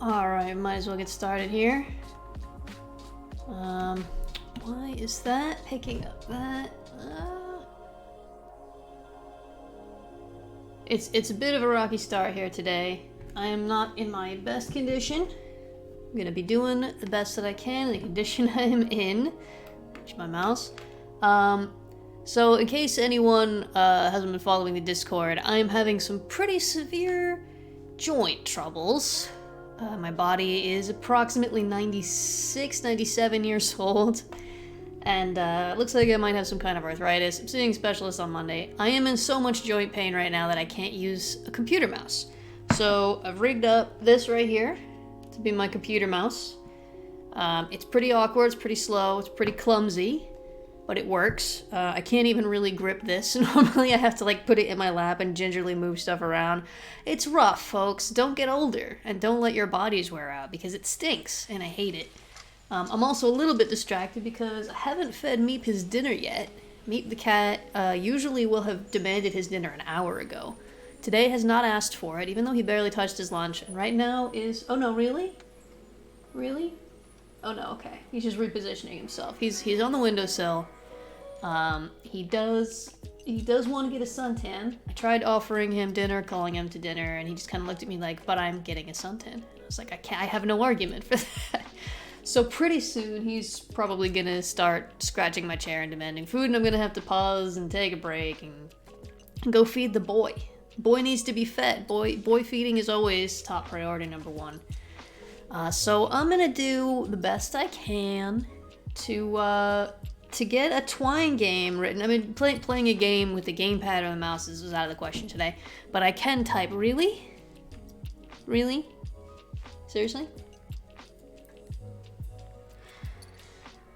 Alright, might as well get started here. Why is that picking up that? It's a bit of a rocky start here today. I am not in my best condition. I'm gonna be doing the best that I can in the condition I am in. Watch my mouse. So in case anyone hasn't been following the Discord, I am having some pretty severe joint troubles. My body is approximately 96, 97 years old, and it looks like I might have some kind of arthritis. I'm seeing a specialist on Monday. I am in so much joint pain right now that I can't use a computer mouse. So I've rigged up this right here to be my computer mouse. It's pretty awkward, it's pretty slow, it's pretty clumsy, but it works. I can't even really grip this. Normally I have to like put it in my lap and gingerly move stuff around. It's rough, folks. Don't get older and don't let your bodies wear out because it stinks and I hate it. I'm also a little bit distracted because I haven't fed Meep his dinner yet. Meep the cat usually will have demanded his dinner an hour ago. Today has not asked for it, even though he barely touched his lunch, and right now is... Oh no, really? Really? Oh no, okay. He's just repositioning himself. He's on the windowsill. He does want to get a suntan. I tried offering him dinner, calling him to dinner, and he just kind of looked at me like, but I'm getting a suntan. I was like, I have no argument for that. So pretty soon he's probably gonna start scratching my chair and demanding food, and I'm gonna have to pause and take a break and go feed the boy. Boy needs to be fed. Boy feeding is always top priority number one. So I'm gonna do the best I can to get a Twine game written. I mean, playing a game with the gamepad or the mouse is out of the question today, but I can type. Really? Really? Seriously?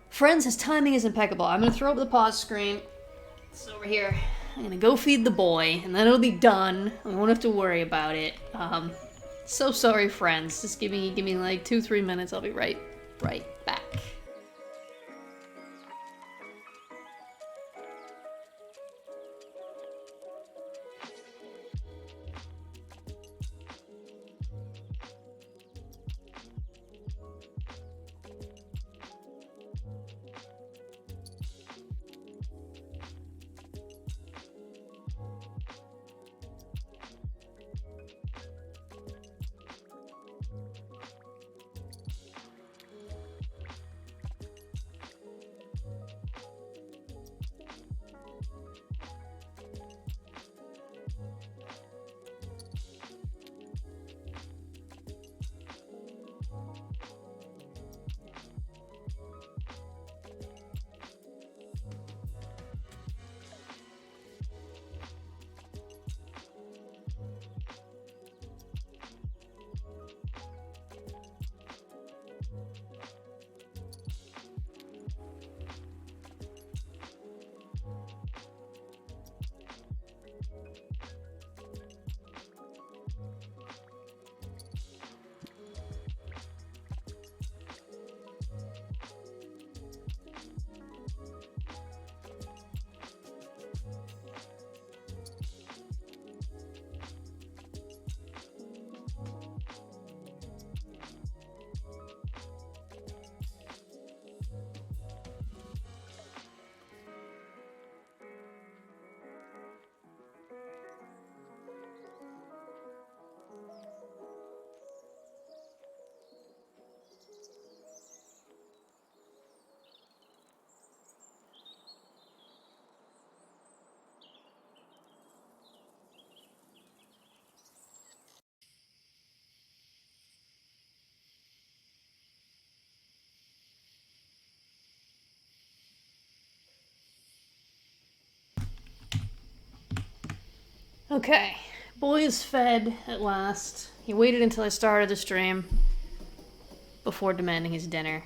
Friends, his timing is impeccable. I'm gonna throw up the pause screen. It's over here. I'm gonna go feed the boy, and then it'll be done. I won't have to worry about it. So sorry, friends. Just give me like 2-3 minutes. I'll be right back. Okay, boy is fed at last. He waited until I started the stream before demanding his dinner.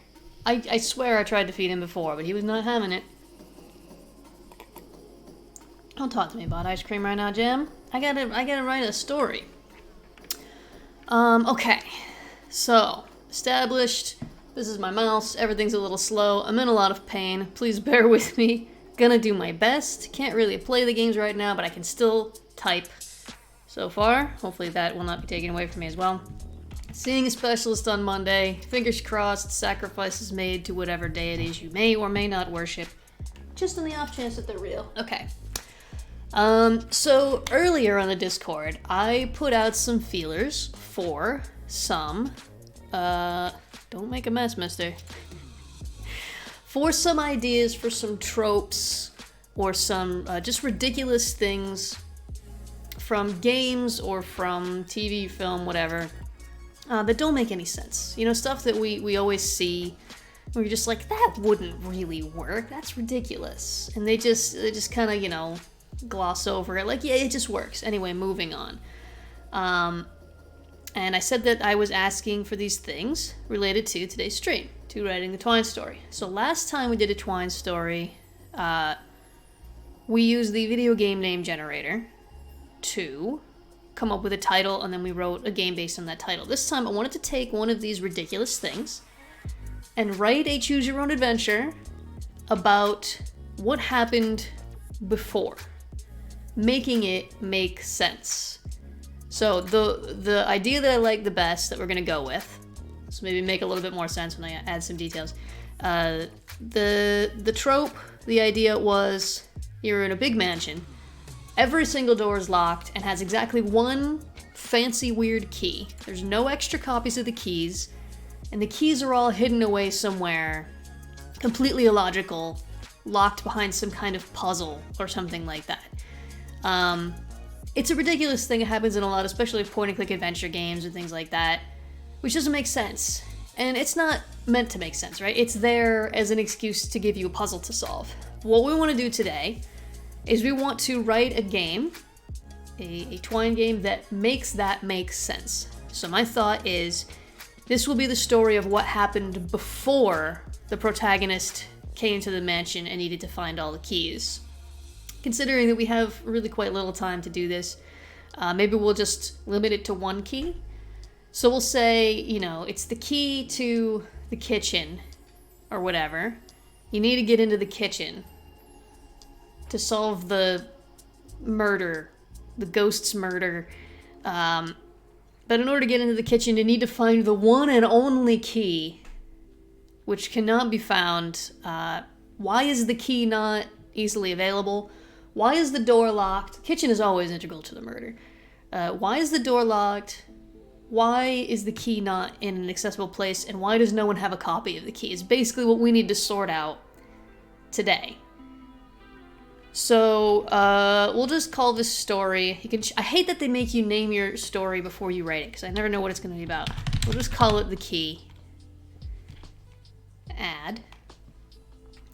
I swear I tried to feed him before, but he was not having it. Don't talk to me about ice cream right now, Jim. I gotta write a story. Okay. So, established. This is my mouse. Everything's a little slow. I'm in a lot of pain. Please bear with me. Gonna do my best. Can't really play the games right now, but I can still type so far. Hopefully that will not be taken away from me as well. Seeing a specialist on Monday. Fingers crossed, sacrifices made to whatever deities you may or may not worship. Just in the off chance that they're real. Okay. So earlier on the Discord, I put out some feelers for some, don't make a mess, mister. For some ideas for some tropes or some just ridiculous things from games or from TV, film, whatever, that don't make any sense. You know, stuff that we always see where you're just like, that wouldn't really work. That's ridiculous. And they just kind of, you know, gloss over it. Like, yeah, it just works. Anyway, moving on. And I said that I was asking for these things related to today's stream, to writing the Twine story. So last time we did a Twine story, we used the video game name generator to come up with a title, and then we wrote a game based on that title. This time I wanted to take one of these ridiculous things and write a choose-your-own-adventure about what happened before, making it make sense. So the idea that I like the best that we're gonna go with, so maybe make a little bit more sense when I add some details. The trope, the idea was you're in a big mansion. Every single door is locked and has exactly one fancy weird key. There's no extra copies of the keys, and the keys are all hidden away somewhere, completely illogical, locked behind some kind of puzzle or something like that. It's a ridiculous thing. It happens in a lot, especially point-and-click adventure games and things like that, which doesn't make sense. And it's not meant to make sense, right? It's there as an excuse to give you a puzzle to solve. What we want to do today is we want to write a game, a Twine game that makes that make sense. So my thought is, this will be the story of what happened before the protagonist came to the mansion and needed to find all the keys. Considering that we have really quite little time to do this, maybe we'll just limit it to one key. So we'll say, you know, it's the key to the kitchen or whatever. You need to get into the kitchen to solve the murder, the ghost's murder. But in order to get into the kitchen, you need to find the one and only key, which cannot be found. Why is the key not easily available? Why is the door locked? Kitchen is always integral to the murder. Why is the door locked? Why is the key not in an accessible place? And why does no one have a copy of the key? Is basically what we need to sort out today. So, we'll just call this story. You can. I hate that they make you name your story before you write it, because I never know what it's going to be about. We'll just call it The Key. Add.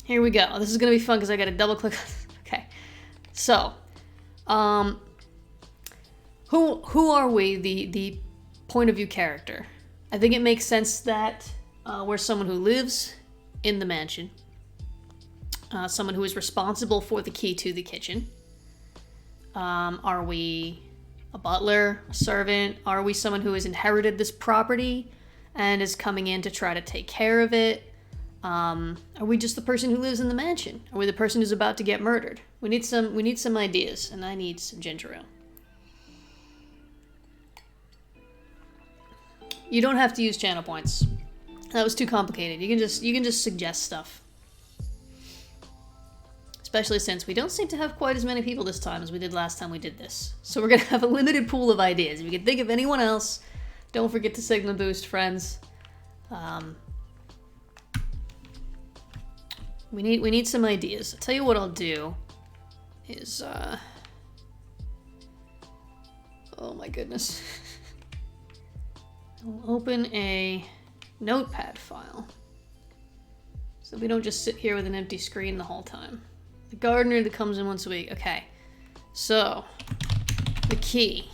Here we go. This is going to be fun, because I got to double click. Okay. So, who are we, the point of view character? I think it makes sense that we're someone who lives in the mansion, someone who is responsible for the key to the kitchen. Are we a butler, a servant? Are we someone who has inherited this property and is coming in to try to take care of it? Are we just the person who lives in the mansion? Are we the person who's about to get murdered? We need some ideas, and I need some ginger ale. You don't have to use channel points. That was too complicated. You can just suggest stuff. Especially since we don't seem to have quite as many people this time as we did last time we did this. So we're gonna have a limited pool of ideas. If you can think of anyone else, don't forget to signal boost, friends. We need some ideas. I'll tell you what I'll do is, oh my goodness. I'll open a notepad file so we don't just sit here with an empty screen the whole time. The gardener that comes in once a week. Okay, so the key.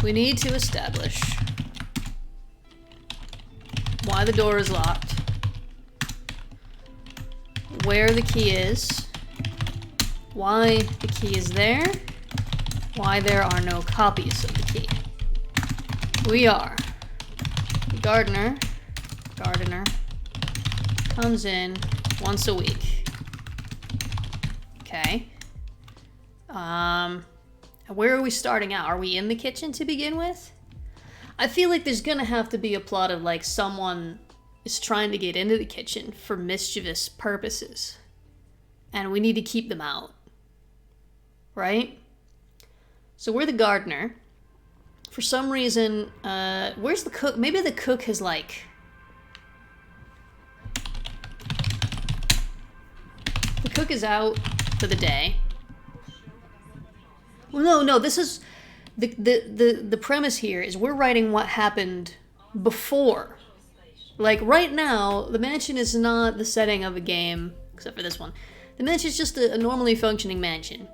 We need to establish why the door is locked, where the key is, why the key is there, why there are no copies of the key. We are the gardener comes in once a week. Okay. Where are we starting out? Are we in the kitchen to begin with? I feel like there's gonna have to be a plot of like someone is trying to get into the kitchen for mischievous purposes. And we need to keep them out. Right? So we're the gardener. For some reason, where's the cook? Maybe the cook has like... The cook is out for the day. Well, no, this is... The premise here is we're writing what happened before. Like, right now, the mansion is not the setting of a game, except for this one. The mansion is just a normally functioning mansion.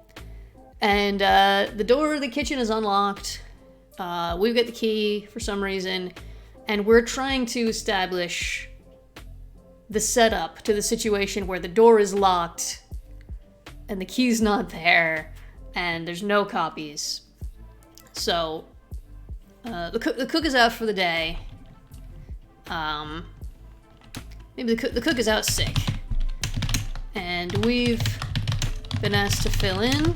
And the door of the kitchen is unlocked. We've got the key for some reason. And we're trying to establish the setup to the situation where the door is locked and the key's not there and there's no copies. So, the cook is out for the day. Maybe the cook is out sick. And we've been asked to fill in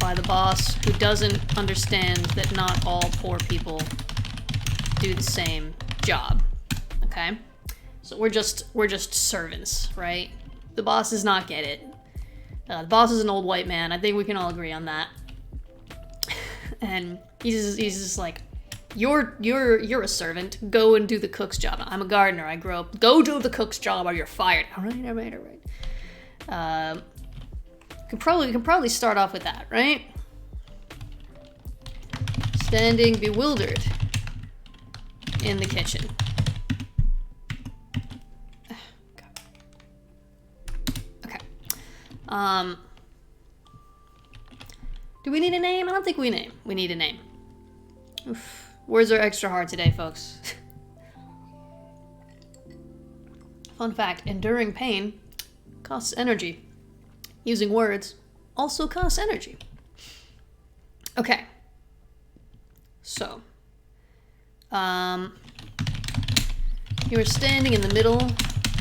by the boss, who doesn't understand that not all poor people do the same job. Okay? So we're just servants, right? The boss does not get it. The boss is an old white man. I think we can all agree on that. And he's just like, you're a servant. Go and do the cook's job. I'm a gardener. I grew up. Go do the cook's job or you're fired. All right. We can probably start off with that, right? Standing bewildered in the kitchen. Okay. Do we need a name? I don't think we need a name. Oof. Words are extra hard today, folks. Fun fact, enduring pain costs energy. Using words also costs energy. Okay. So, you are standing in the middle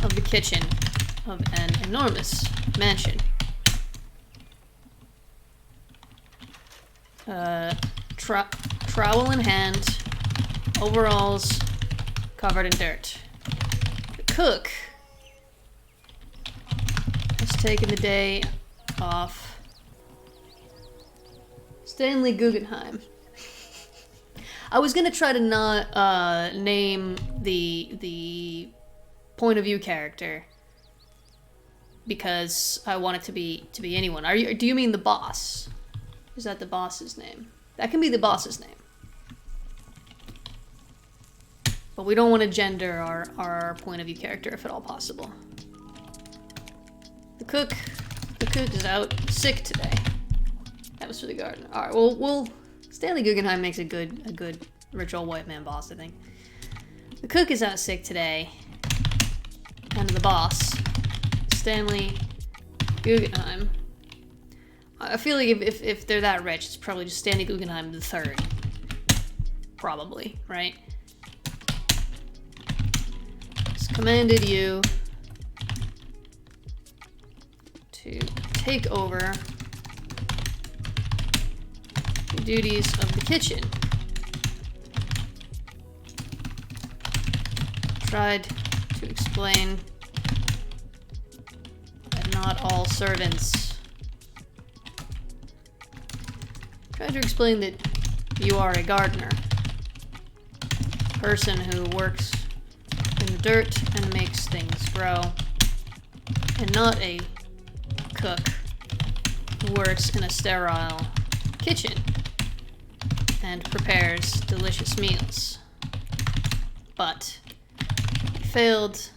of the kitchen of an enormous mansion. Trowel in hand, overalls covered in dirt. The cook has taken the day off. Stanley Guggenheim. I was gonna try to not name the point of view character because I want it to be anyone. Do you mean the boss? Is that the boss's name? That can be the boss's name. But we don't want to gender our point of view character if at all possible. The cook is out sick today. That was for the garden. All right, well, Stanley Guggenheim makes a good rich old white man boss, I think. The cook is out sick today, and the boss, Stanley Guggenheim. I feel like if they're that rich, it's probably just Stanley Guggenheim the third. Probably, right? It's commanded you to take over the duties of the kitchen. Tried to explain that not all servants... Tried to explain that you are a gardener. A person who works in the dirt and makes things grow. And not a cook who works in a sterile kitchen and prepares delicious meals. But he failed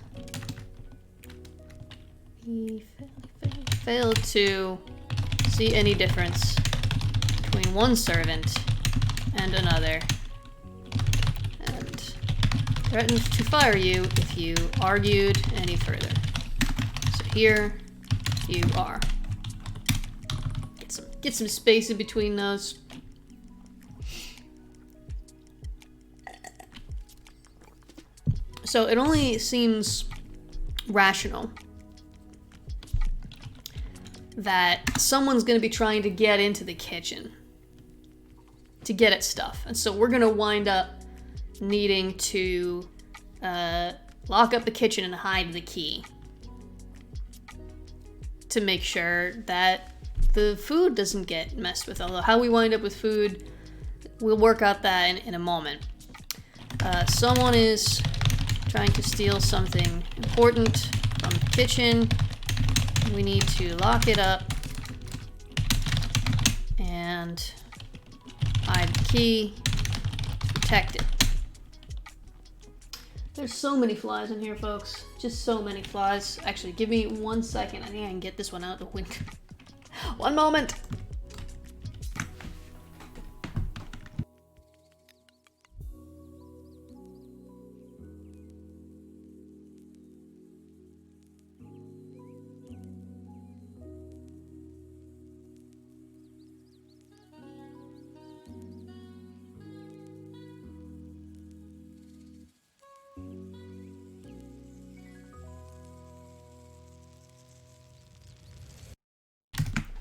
to see any difference between one servant and another, and threatened to fire you if you argued any further. So here you are. Get some space in between those. So it only seems rational that someone's going to be trying to get into the kitchen to get at stuff. And so we're going to wind up needing to lock up the kitchen and hide the key to make sure that the food doesn't get messed with. Although how we wind up with food, we'll work out that in a moment. Someone is trying to steal something important from the kitchen. We need to lock it up and hide the key to protect it. There's so many flies in here, folks. Just so many flies. Actually, give me 1 second. I think I can get this one out the window. One moment.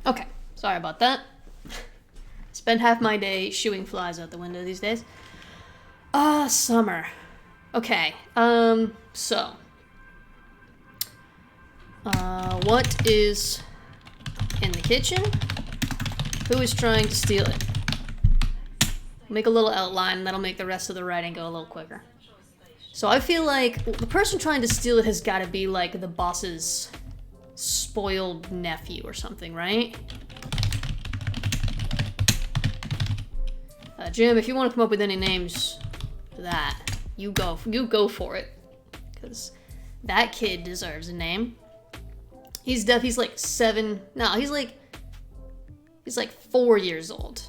Okay, sorry about that. Spend half my day shooing flies out the window these days. Summer. Okay, so. What is in the kitchen? Who is trying to steal it? Make a little outline, that'll make the rest of the writing go a little quicker. So I feel like the person trying to steal it has got to be like the boss's spoiled nephew or something, right? Jim, if you want to come up with any names for that, you go for it, because that kid deserves a name. He's like 7. No, he's like 4 years old.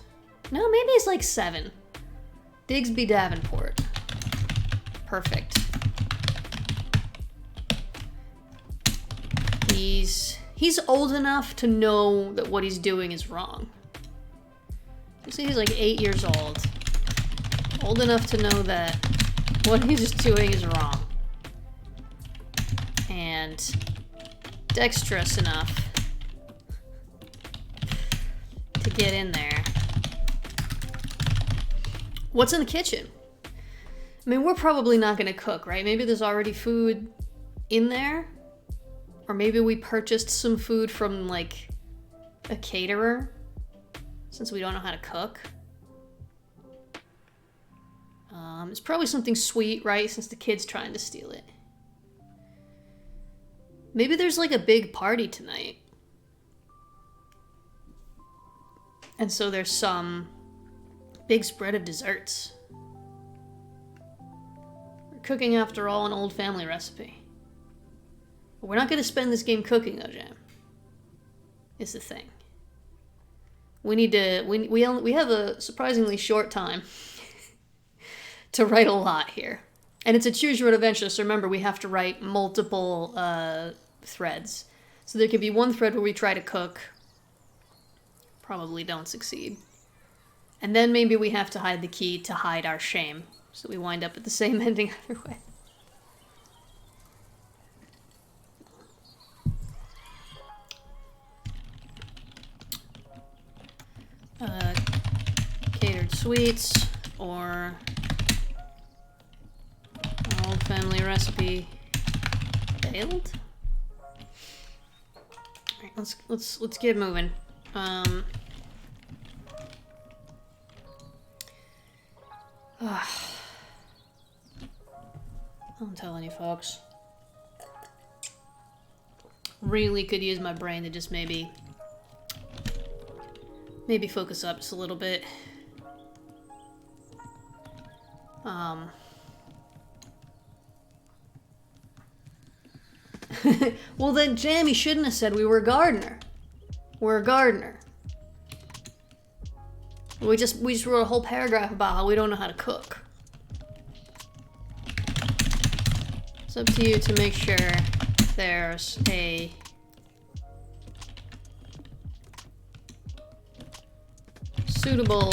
No, maybe he's like 7. Digsby Davenport. Perfect. He's old enough to know that what he's doing is wrong. You see, he's like 8 years old. Old enough to know that what he's doing is wrong. And dexterous enough to get in there. What's in the kitchen? I mean, we're probably not gonna cook, right? Maybe there's already food in there? Or maybe we purchased some food from, like, a caterer, since we don't know how to cook. It's probably something sweet, right? Since the kid's trying to steal it. Maybe there's, like, a big party tonight. And so there's some big spread of desserts. We're cooking, after all, an old family recipe. We're not going to spend this game cooking, though, Jam. Is the thing. We need to. We have a surprisingly short time to write a lot here, and it's a choose your own adventure. So remember, we have to write multiple threads. So there could be one thread where we try to cook. Probably don't succeed, and then maybe we have to hide the key to hide our shame. So we wind up at the same ending either way. Catered sweets, or old family recipe failed. All right, let's get moving. Don't tell any folks. Really could use my brain to just maybe focus up just a little bit. Well then, Jam, he shouldn't have said we were a gardener. We're a gardener. We just wrote a whole paragraph about how we don't know how to cook. It's up to you to make sure there's a suitable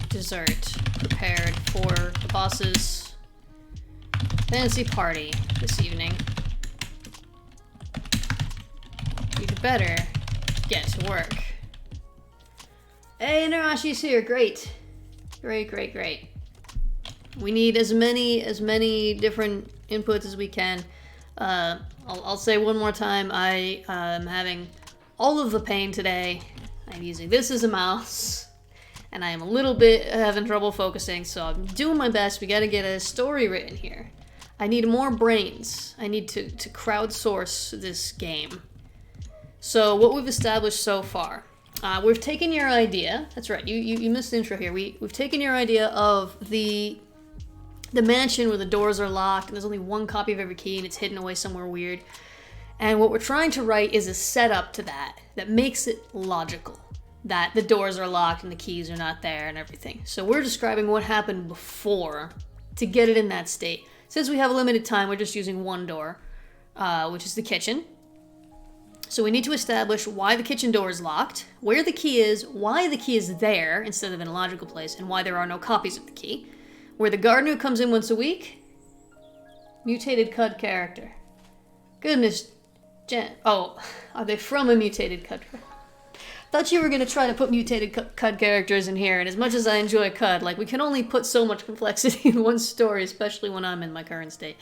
dessert prepared for the boss's fancy party this evening. You'd better get to work. Hey, Narashi's here. Great. Great. We need as many different inputs as we can. I'll say one more time, I am having all of the pain today. I'm using this as a mouse, and I am a little bit having trouble focusing, so I'm doing my best. We gotta get a story written here. I need more brains. I need to crowdsource this game. So what we've established so far, we've taken your idea. That's right, you missed the intro here. We've taken your idea of the mansion where the doors are locked and there's only one copy of every key and it's hidden away somewhere weird. And what we're trying to write is a setup to that makes it logical. That the doors are locked and the keys are not there and everything. So we're describing what happened before to get it in that state. Since we have a limited time, we're just using one door, which is the kitchen. So we need to establish why the kitchen door is locked, where the key is, why the key is there instead of in a logical place, and why there are no copies of the key. Where the gardener who comes in once a week, mutated Cud character. Goodness, Jen. Oh, are they from a mutated Cud? Thought you were gonna try to put mutated Cud characters in here, and as much as I enjoy Cud, like, we can only put so much complexity in one story, especially when I'm in my current state.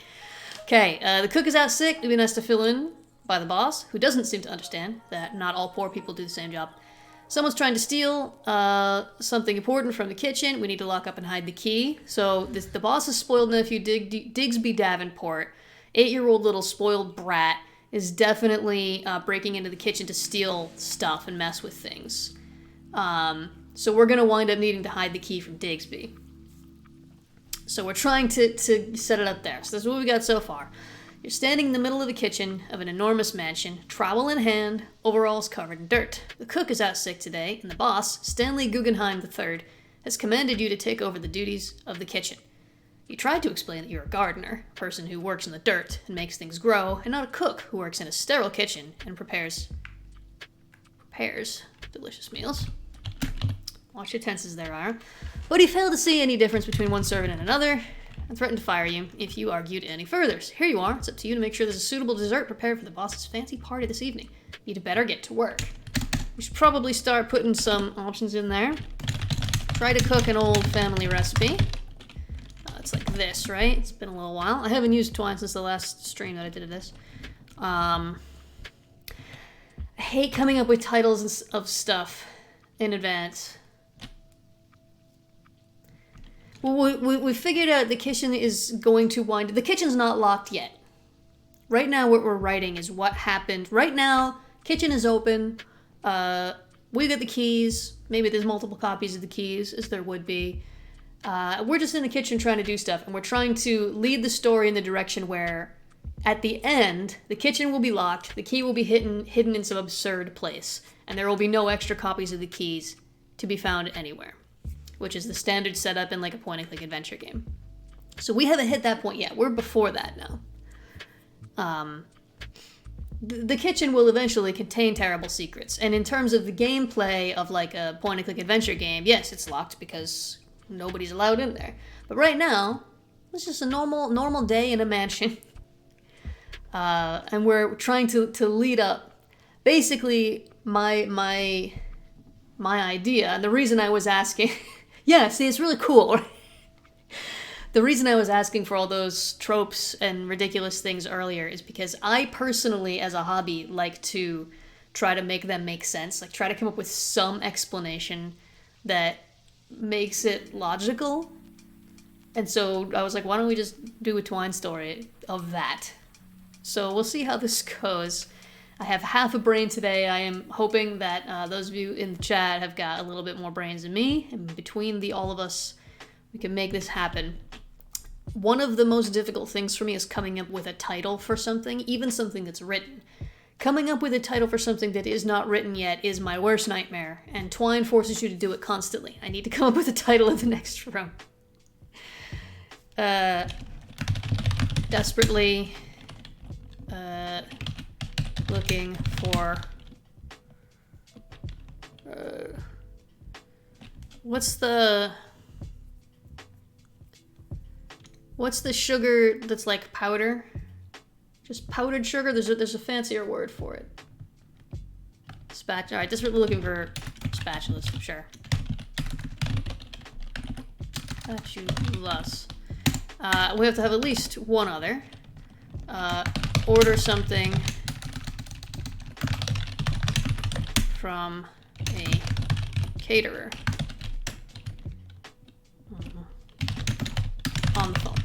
Okay, the cook is out sick. It'd be nice to fill in by the boss, who doesn't seem to understand that not all poor people do the same job. Someone's trying to steal something important from the kitchen. We need to lock up and hide the key. So the boss's spoiled nephew, Digsby Davenport, 8-year-old little spoiled brat, is definitely breaking into the kitchen to steal stuff and mess with things. So we're going to wind up needing to hide the key from Digsby. So we're trying to set it up there. So that's what we got so far. You're standing in the middle of the kitchen of an enormous mansion, trowel in hand, overalls covered in dirt. The cook is out sick today, and the boss, Stanley Guggenheim III, has commanded you to take over the duties of the kitchen. You tried to explain that you're a gardener, a person who works in the dirt and makes things grow, and not a cook who works in a sterile kitchen and prepares delicious meals. Watch your tenses there, Ira. But he failed to see any difference between one servant and another, and threatened to fire you if you argued any further. So here you are. It's up to you to make sure there's a suitable dessert prepared for the boss's fancy party this evening. You'd better get to work. We should probably start putting some options in there. Try to cook an old family recipe. It's like this, right? It's been a little while. I haven't used Twine since the last stream that I did of this. I hate coming up with titles of stuff in advance. Well, we figured out the kitchen is going to wind... The kitchen's not locked yet. Right now, what we're writing is what happened. Right now, kitchen is open. We got the keys. Maybe there's multiple copies of the keys, as there would be. We're just in the kitchen trying to do stuff, and we're trying to lead the story in the direction where, at the end, the kitchen will be locked, the key will be hidden in some absurd place, and there will be no extra copies of the keys to be found anywhere. Which is the standard setup in like a point-and-click adventure game. So we haven't hit that point yet. We're before that now. The kitchen will eventually contain terrible secrets. And in terms of the gameplay of like a point-and-click adventure game, yes, it's locked because nobody's allowed in there. But right now, it's just a normal day in a mansion. And we're trying to lead up. Basically, my idea, and the reason I was asking... Yeah, see, it's really cool. The reason I was asking for all those tropes and ridiculous things earlier is because I personally, as a hobby, like to try to make them make sense. Like, try to come up with some explanation that makes it logical. And so I was like, why don't we just do a Twine story of that? So we'll see how this goes. I have half a brain today. I am hoping that those of you in the chat have got a little bit more brains than me, and between all of us, we can make this happen. One of the most difficult things for me is coming up with a title for something, even something that's written. Coming up with a title for something that is not written yet is my worst nightmare, and Twine forces you to do it constantly. I need to come up with a title of the next room. Desperately looking for what's the sugar that's like powder? Just powdered sugar? There's a fancier word for it. Alright, desperately looking for spatulas, sure. Spatulas. We have to have at least one other. Order something from a caterer. On the phone.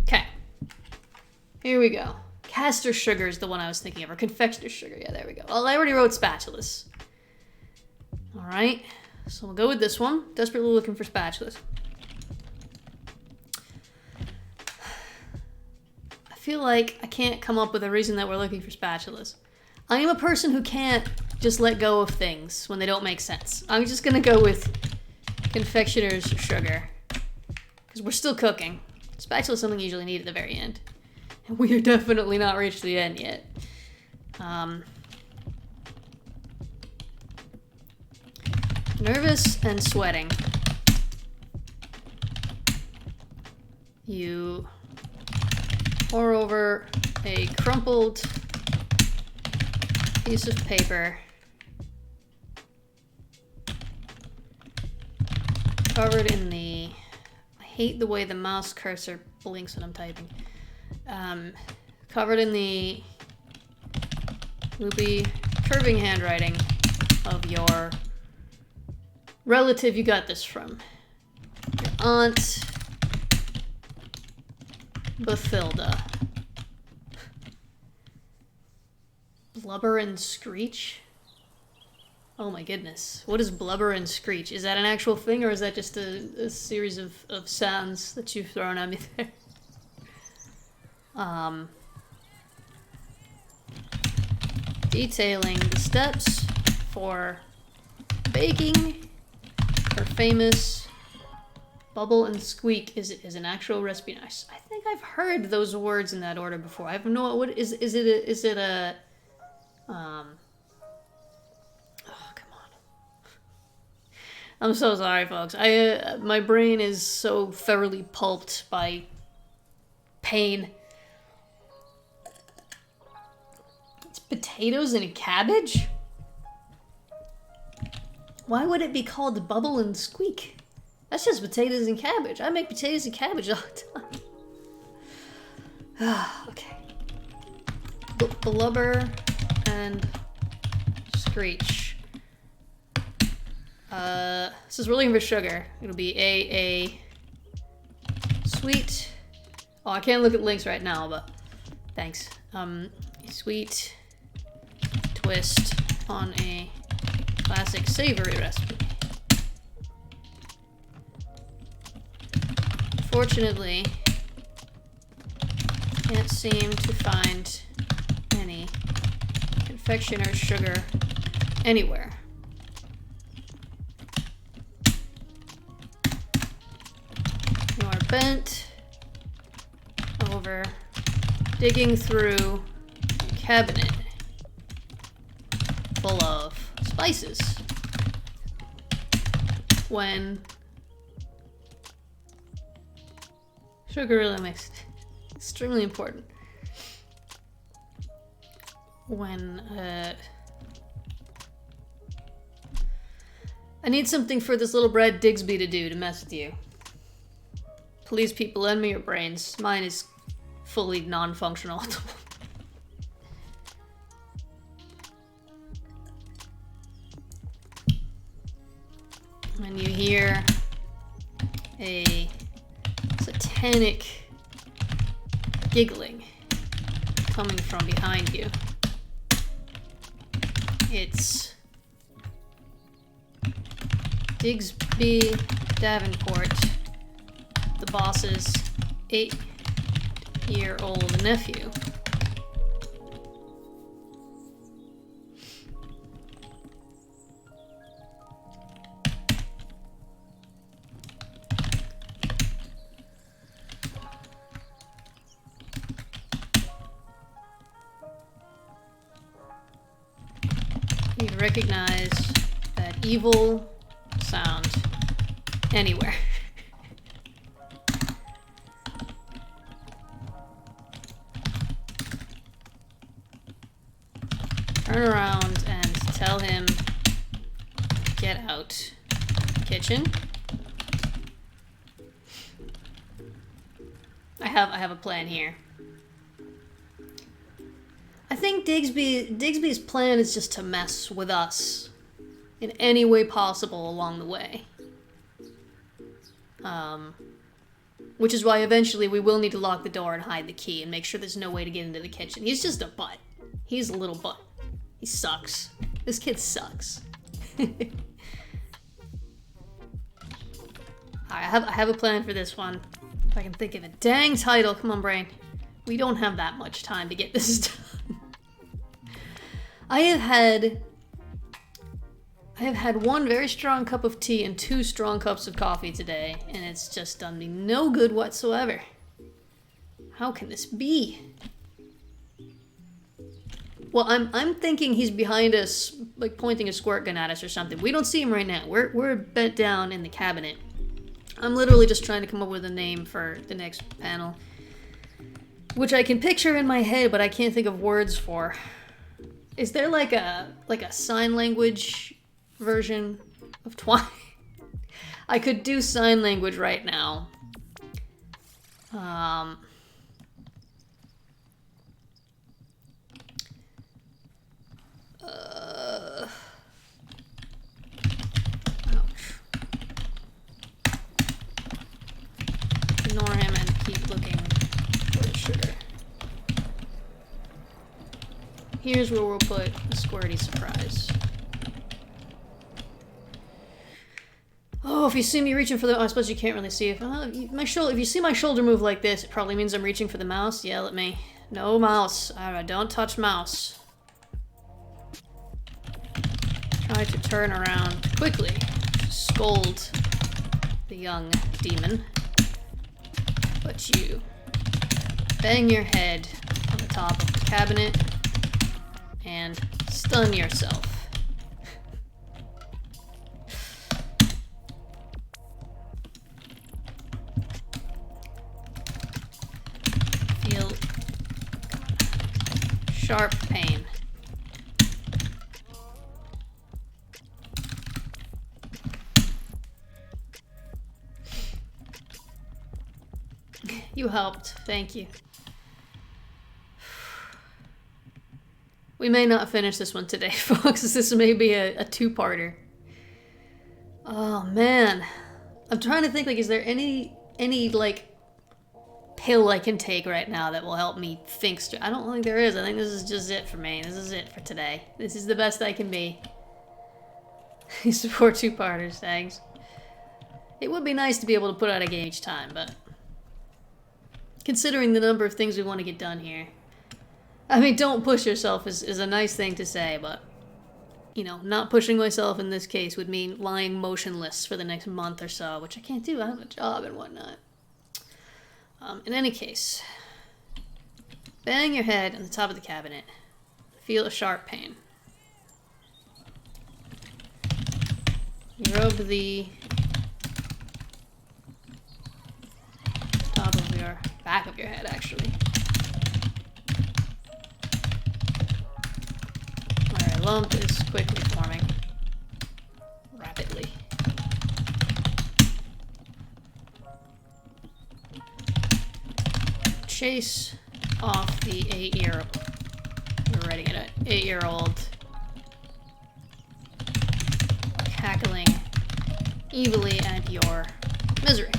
Okay. Here we go. Caster sugar is the one I was thinking of, or confectioner's sugar. Yeah, there we go. Well, I already wrote spatulas. Alright. So we'll go with this one. Desperately looking for spatulas. I feel like I can't come up with a reason that we're looking for spatulas. I am a person who can't just let go of things when they don't make sense. I'm just gonna go with confectioner's sugar. Because we're still cooking. Spatula is something you usually need at the very end. And we are definitely not reached the end yet. Nervous and sweating. You pour over a crumpled piece of paper covered in the... I hate the way the mouse cursor blinks when I'm typing. Covered in the loopy, curving handwriting of your relative you got this from. Your Aunt Bathilda. Blubber and Screech? Oh my goodness. What is blubber and screech? Is that an actual thing, or is that just a series of sounds that you've thrown at me there? Detailing the steps for baking her famous bubble and squeak is an actual recipe. I think I've heard those words in that order before. I have no... What is it a oh, come on. I'm so sorry, folks. My brain is so thoroughly pulped by pain. It's potatoes and cabbage? Why would it be called bubble and squeak? That's just potatoes and cabbage. I make potatoes and cabbage all the time. Okay. Blubber and screech. This is really for sugar. It'll be a sweet. Oh, I can't look at links right now, but thanks. A sweet twist on a classic savory recipe. Fortunately, can't seem to find any confectioner's sugar anywhere. You are bent over, digging through a cabinet full of spices when sugar really makes it extremely important. When I need something for this little Brad Digsby to do to mess with you. Please, people, lend me your brains. Mine is fully non-functional. When you hear a satanic giggling coming from behind you, it's Digsby Davenport, the boss's 8-year-old nephew. He'd recognize that evil sound anywhere. Turn around and tell him, get out. Kitchen. I have a plan here. I think Digby's plan is just to mess with us in any way possible along the way. Which is why eventually we will need to lock the door and hide the key and make sure there's no way to get into the kitchen. He's just a butt. He's a little butt. He sucks. This kid sucks. I have a plan for this one. If I can think of a dang title. Come on, brain. We don't have that much time to get this done. I have had one very strong cup of tea and 2 strong cups of coffee today, and it's just done me no good whatsoever. How can this be? Well, I'm thinking he's behind us, like pointing a squirt gun at us or something. We don't see him right now. We're bent down in the cabinet. I'm literally just trying to come up with a name for the next panel, which I can picture in my head, but I can't think of words for. Is there like a sign language version of Twine? I could do sign language right now. Ouch. Ignore him and keep looking for the sugar. Here's where we'll put the squirty surprise. Oh, if you see me reaching for the... Oh, I suppose you can't really see. If you see my shoulder move like this, it probably means I'm reaching for the mouse. Yell at me. No mouse. Alright, don't touch mouse. Try to turn around quickly. Scold the young demon. But you bang your head on the top of the cabinet and stun yourself. Feel sharp pain. You helped. Thank you. We may not finish this one today, folks. This may be a two-parter. Oh, man. I'm trying to think, like, is there any like, pill I can take right now that will help me think straight? I don't think there is. I think this is just it for me. This is it for today. This is the best I can be. These poor two-parters, thanks. It would be nice to be able to put out a game each time, but... considering the number of things we want to get done here. I mean, don't push yourself is a nice thing to say, but, you know, not pushing myself in this case would mean lying motionless for the next month or so, which I can't do. I have a job and whatnot. In any case, bang your head on the top of the cabinet. Feel a sharp pain. You rub the top of your back of your head, actually. Where a lump is quickly forming. Rapidly. Chase off the 8-year-old. We're writing it, an 8-year-old. Cackling evilly at your misery.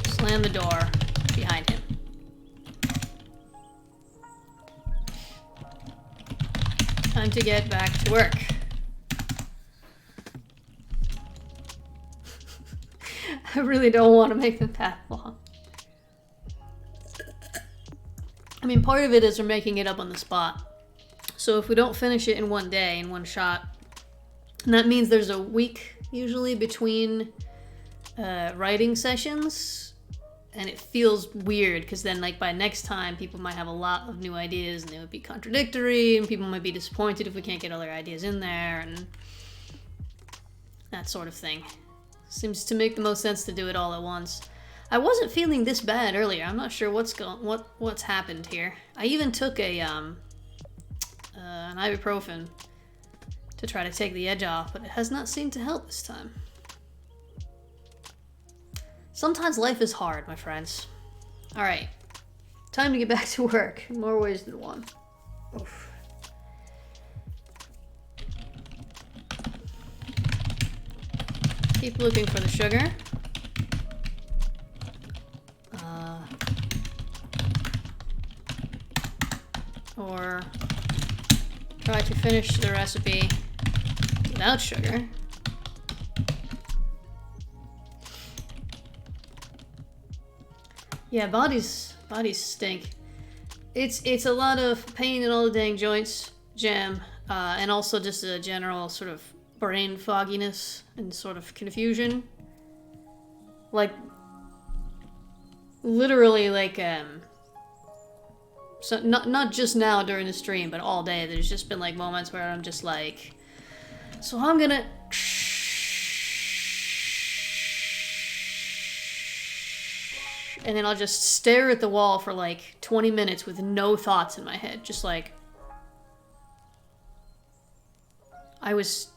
Slam the door behind him. Time to get back to work. I really don't want to make them that long. I mean, part of it is we're making it up on the spot. So if we don't finish it in one day, in one shot, and that means there's a week usually between writing sessions. and it feels weird because then like by next time people might have a lot of new ideas and they would be contradictory and people might be disappointed if we can't get all their ideas in there and that sort of thing. Seems to make the most sense to do it all at once. I wasn't feeling this bad earlier. I'm not sure what's happened here. I even took an ibuprofen to try to take the edge off, but it has not seemed to help this time. Sometimes life is hard, my friends. Alright. Time to get back to work. In more ways than one. Oof. Keep looking for the sugar. Or try to finish the recipe without sugar. Yeah, bodies stink. It's a lot of pain in all the dang joints, jam, and also just a general sort of brain fogginess and sort of confusion. Like, literally, like, so not just now during the stream, but all day. There's just been like moments where I'm just like, so I'm gonna. And then I'll just stare at the wall for like 20 minutes with no thoughts in my head. Just like, I was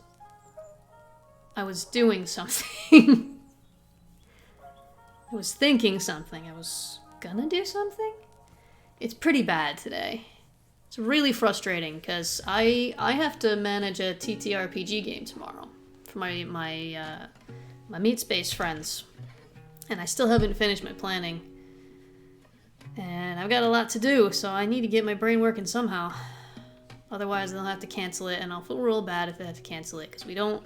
doing something. I was thinking something. I was gonna do something. It's pretty bad today. It's really frustrating because I have to manage a TTRPG game tomorrow for my Meat Space friends. And I still haven't finished my planning. And I've got a lot to do, so I need to get my brain working somehow. Otherwise, they'll have to cancel it, and I'll feel real bad if they have to cancel it, because we don't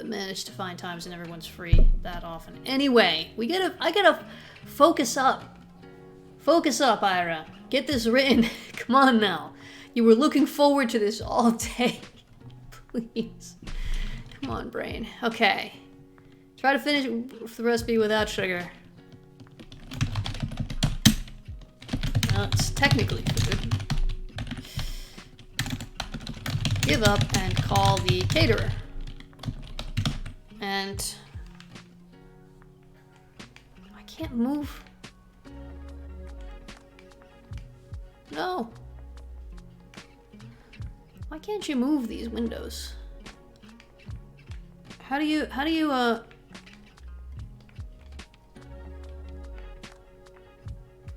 manage to find times when everyone's free that often. Anyway, I gotta focus up. Focus up, Ira. Get this written. Come on now. You were looking forward to this all day. Please. Come on, brain. Okay. Try to finish the recipe without sugar. Well, it's technically food. Give up and call the caterer. And I can't move. No. Why can't you move these windows? How do you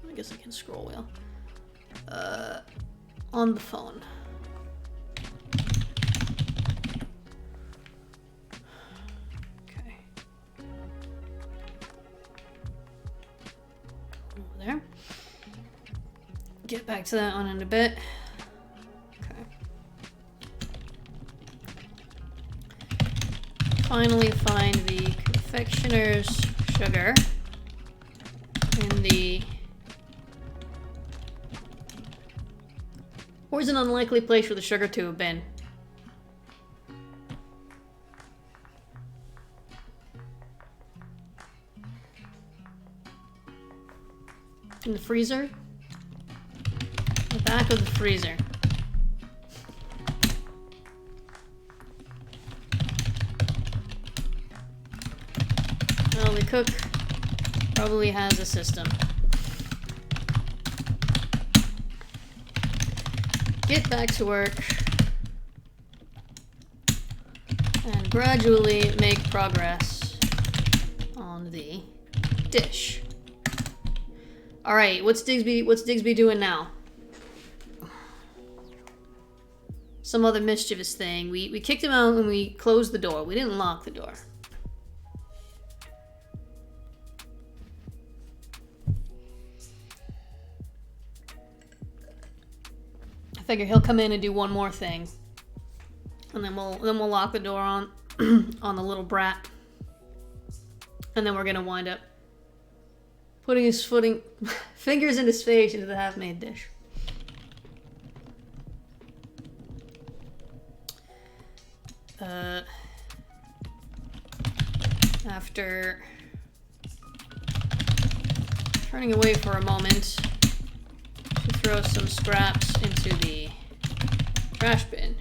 I guess I can scroll wheel. On the phone. Okay. Over there. Get back to that one in a bit. Okay. Finally find the confectioner's sugar in the... Where's an unlikely place for the sugar to have been? In the freezer? The back of the freezer. Well, the cook probably has a system. Get back to work and gradually make progress on the dish. All right, what's Digsby doing now? Some other mischievous thing. We kicked him out and we closed the door. We didn't lock the door. I figure he'll come in and do one more thing, and then we'll lock the door on on the little brat, and then we're gonna wind up putting his fingers in his face into the half-made dish. turning away for a moment to throw some scraps into the trash bin.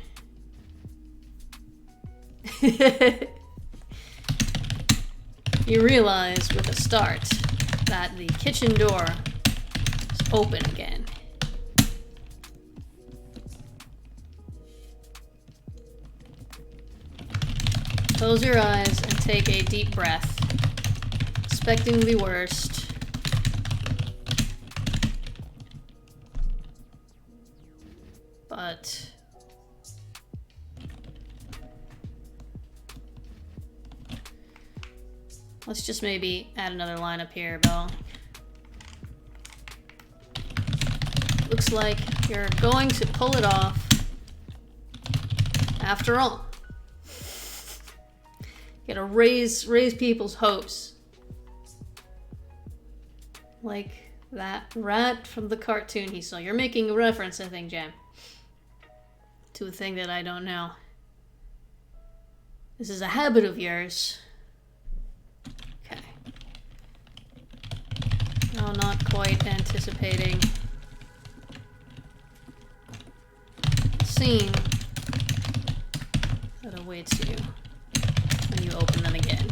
You realize with a start that the kitchen door is open again. Close your eyes and take a deep breath, expecting the worst. But let's just maybe add another line up here, Bill. Looks like you're going to pull it off after all. You gotta raise people's hopes. Like that rat from the cartoon he saw. You're making a reference, I think, Jam, to a thing that I don't know. This is a habit of yours. Okay. No, not quite anticipating scene that awaits you when you open them again.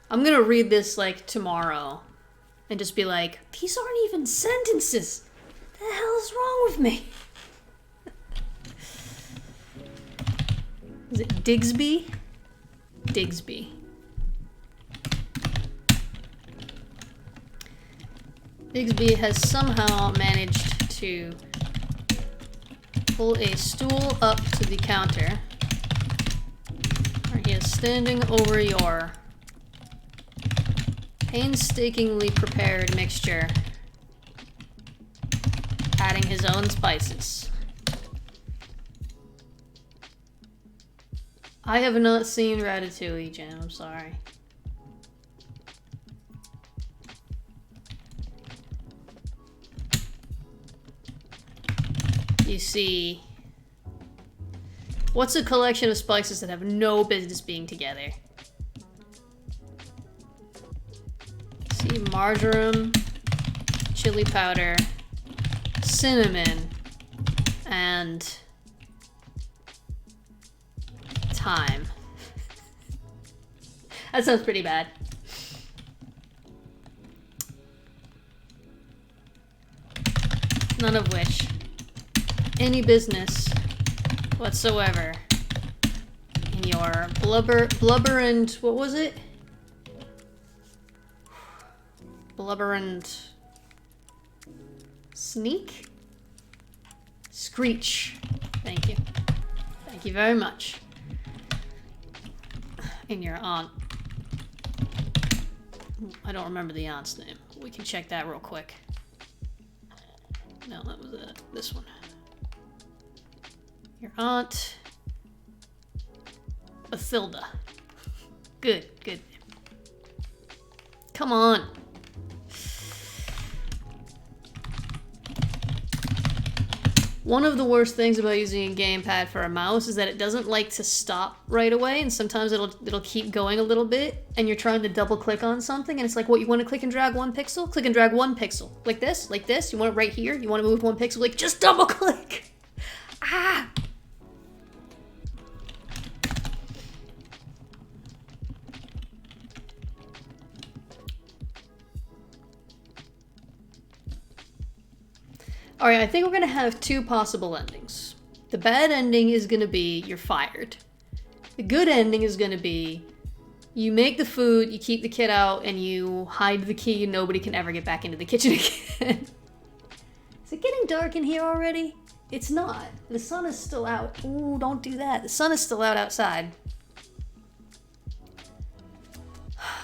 I'm gonna read this like tomorrow and just be like, these aren't even sentences. What the hell is wrong with me? Is it Digsby? Digsby. Digsby has somehow managed to pull a stool up to the counter where he is standing over your painstakingly prepared mixture, adding his own spices. I have not seen Ratatouille, Jen, I'm sorry. You see, what's a collection of spices that have no business being together? See, marjoram, chili powder, cinnamon, and thyme. That sounds pretty bad. None of which any business whatsoever in your blubber and what was it? Blubber and sneak? Screech. Thank you. Thank you very much. In your aunt. I don't remember the aunt's name. We can check that real quick. No, that was this one. Your aunt Bathilda. Good, good. Come on. One of the worst things about using a gamepad for a mouse is that it doesn't like to stop right away, and sometimes it'll keep going a little bit, and you're trying to double click on something, and it's like, what, you want to click and drag one pixel? Click and drag one pixel. Like this? Like this? You want it right here? You want to move one pixel? Like, just double click! Ah! Alright, I think we're gonna have two possible endings. The bad ending is gonna be you're fired. The good ending is gonna be you make the food, you keep the kid out, and you hide the key and nobody can ever get back into the kitchen again. Is it getting dark in here already? It's not. The sun is still out. Ooh, don't do that. The sun is still out outside.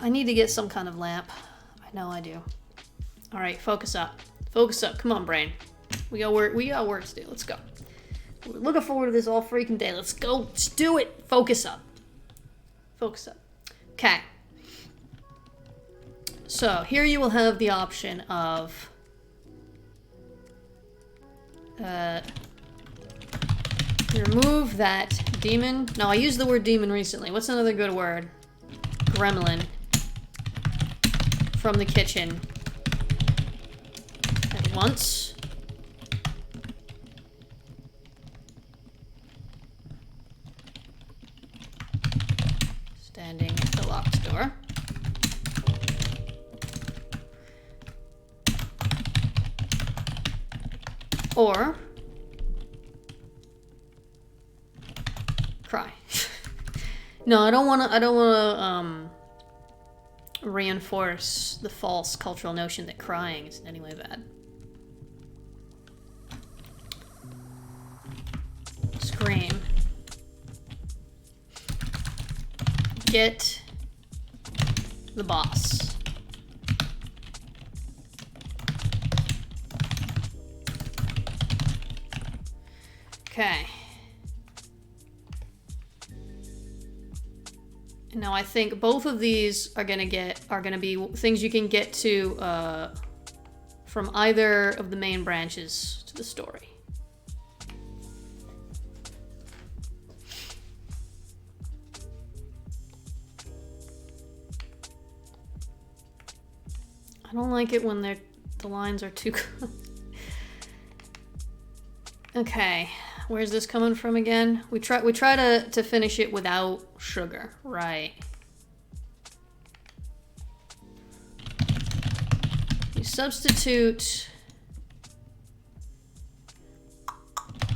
I need to get some kind of lamp. I know I do. Alright, focus up. Focus up. Come on, brain. We got work to do. Let's go. We're looking forward to this all freaking day. Let's go. Let's do it. Focus up. Focus up. Okay. So here you will have the option of remove that demon. No, I used the word demon recently. What's another good word? Gremlin from the kitchen. once. Standing at the locked door. Or cry. No, I don't wanna reinforce the false cultural notion that crying is in any way bad. Scream. Get the boss. Okay. Now I think both of these are gonna be things you can get to from either of the main branches to the story. I don't like it when the lines are too. Okay. Where's this coming from again? We try to finish it without sugar, right? You substitute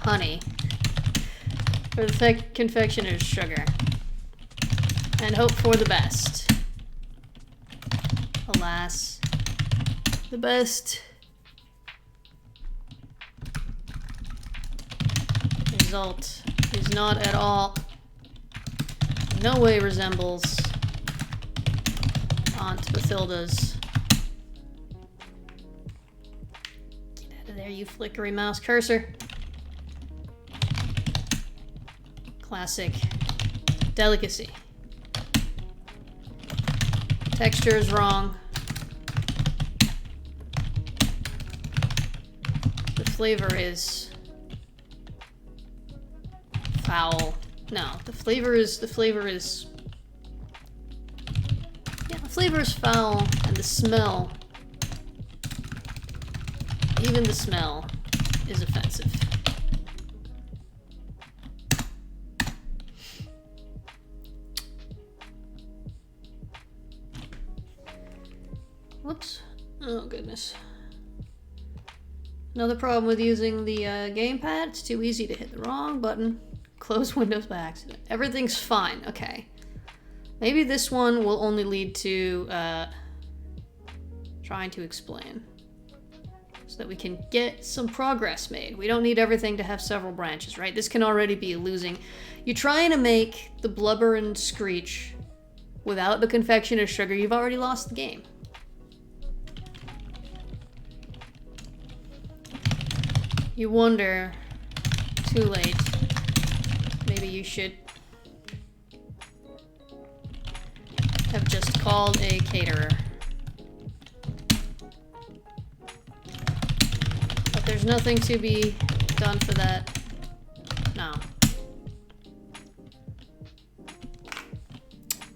honey for the confectioner's sugar and hope for the best. Alas, the best result is not at all, in no way resembles Aunt Bathilda's. Get out of there, you flickery mouse cursor. Classic delicacy. Texture is wrong. The flavor is foul. No, the flavor is foul, and the smell, even the smell, is offensive. Whoops. Oh goodness. Another problem with using the gamepad, it's too easy to hit the wrong button. Close Windows by accident. Everything's fine. Okay. Maybe this one will only lead to trying to explain. So that we can get some progress made. We don't need everything to have several branches, right? This can already be losing. You're trying to make the blubber and screech without the confectioner's sugar, you've already lost the game. You wonder, too late, maybe you should have just called a caterer. But there's nothing to be done for that. No.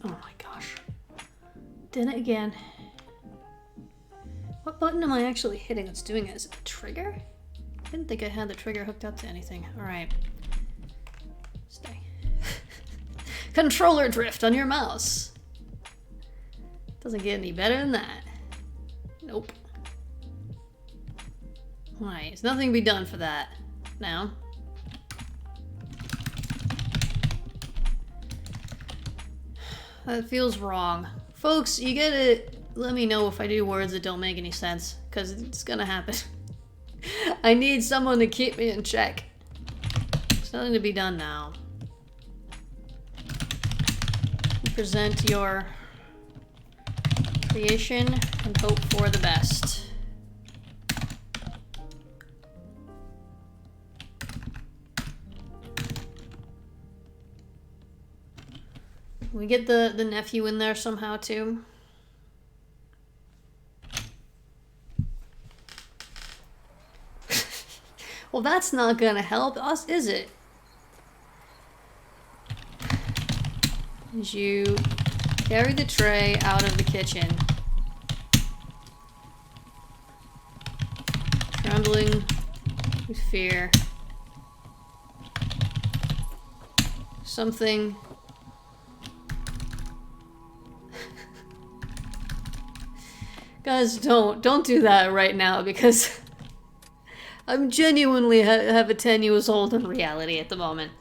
Oh my gosh. Did it again. What button am I actually hitting that's doing it? Is it the trigger? I didn't think I had the trigger hooked up to anything. Alright. Stay. Controller drift on your mouse. Doesn't get any better than that. Nope. Alright, there's nothing to be done for that now. That feels wrong. Folks, you gotta let me know if I do words that don't make any sense, because it's gonna happen. I need someone to keep me in check. There's nothing to be done now. Present your creation and hope for the best. Can we get the nephew in there somehow too? Well, that's not gonna help us, is it? As you carry the tray out of the kitchen, trembling with fear. Something... Guys, don't do that right now, because I'm genuinely have a 10 years old in reality at the moment.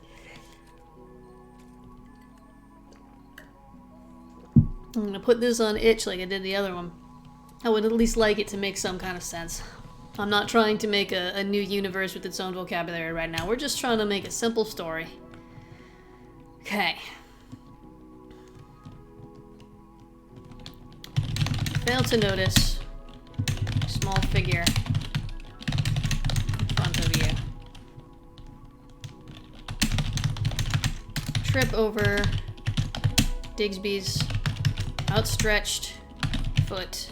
I'm gonna put this on itch like I did the other one. I would at least like it to make some kind of sense. I'm not trying to make a new universe with its own vocabulary right now. We're just trying to make a simple story. Okay. Fail to notice a small figure in front of you. Trip over Digsby's outstretched foot.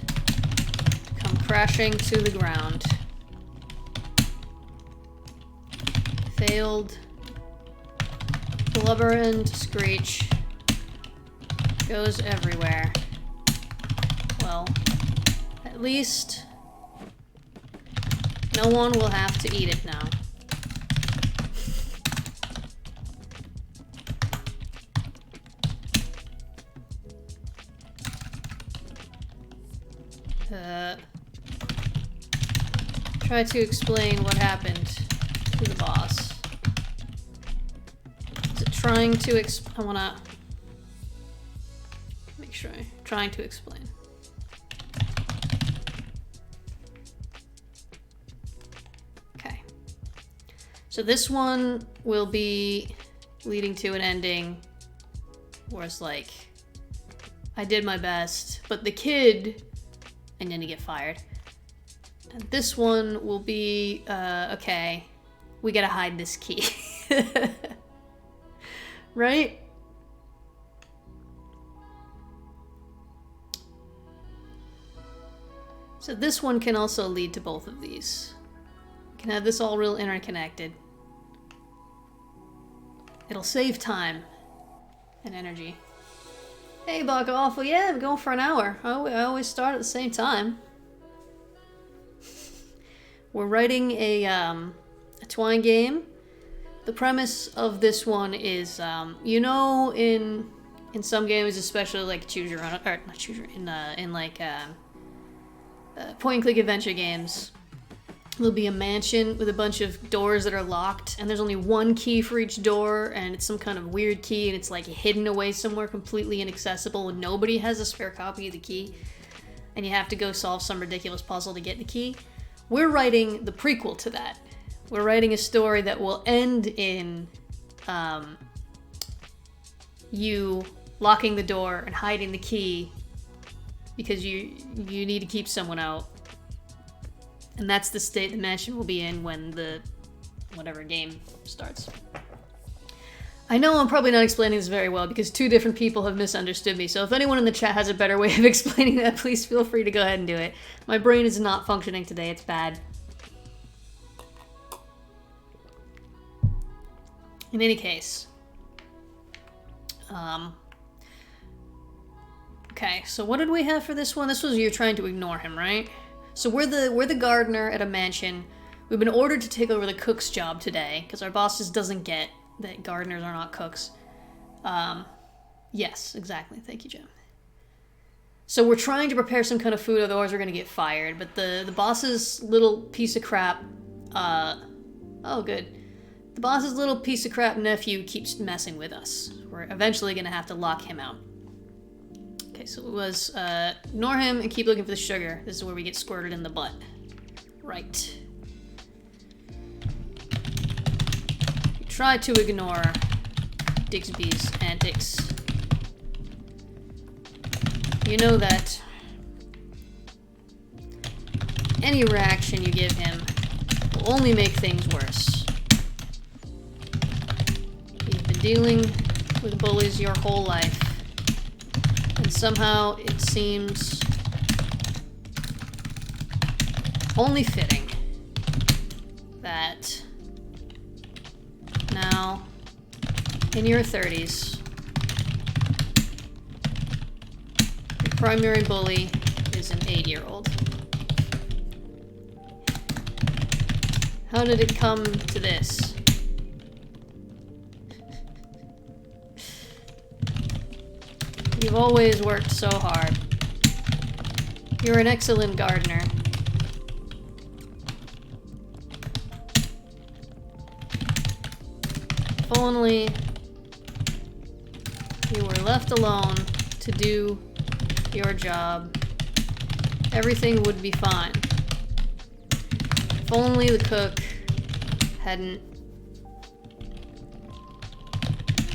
Come crashing to the ground. Failed. Blubber and screech goes everywhere. Well, at least no one will have to eat it now. Try to explain what happened to the boss. Is it trying to I wanna make sure I'm trying to explain. Okay. So this one will be leading to an ending where it's like, I did my best, but the kid, and then you get fired. And this one will be, okay, we gotta hide this key. Right? So this one can also lead to both of these. You can have this all real interconnected. It'll save time and energy. Hey, Buck off. Well, yeah, I'm going for an hour. I always start at the same time. We're writing a Twine game. The premise of this one is, you know, in some games, especially like choose your own, or not choose your, in like point and click adventure games, there'll be a mansion with a bunch of doors that are locked, and there's only one key for each door, and it's some kind of weird key, and it's like hidden away somewhere completely inaccessible, and nobody has a spare copy of the key, and you have to go solve some ridiculous puzzle to get the key. We're writing the prequel to that. We're writing a story that will end in you locking the door and hiding the key because you need to keep someone out. And that's the state the mansion will be in when the whatever game starts. I know I'm probably not explaining this very well because two different people have misunderstood me, so if anyone in the chat has a better way of explaining that, please feel free to go ahead and do it. My brain is not functioning today, it's bad. In any case. Okay, so what did we have for this one? This was you're trying to ignore him, right? So we're the gardener at a mansion. We've been ordered to take over the cook's job today because our boss just doesn't get that gardeners are not cooks. Yes, exactly. Thank you, Jim. So we're trying to prepare some kind of food, otherwise we're gonna get fired. But the boss's little piece of crap, oh good. The boss's little piece of crap nephew keeps messing with us. We're eventually gonna have to lock him out. Okay, so it was, ignore him and keep looking for the sugar. This is where we get squirted in the butt. Right. You try to ignore Digsby's antics. You know that any reaction you give him will only make things worse. You've been dealing with bullies your whole life. And somehow it seems only fitting that now, in your 30s, your primary bully is an 8-year-old. How did it come to this? You've always worked so hard. You're an excellent gardener. If only you were left alone to do your job, everything would be fine. If only the cook hadn't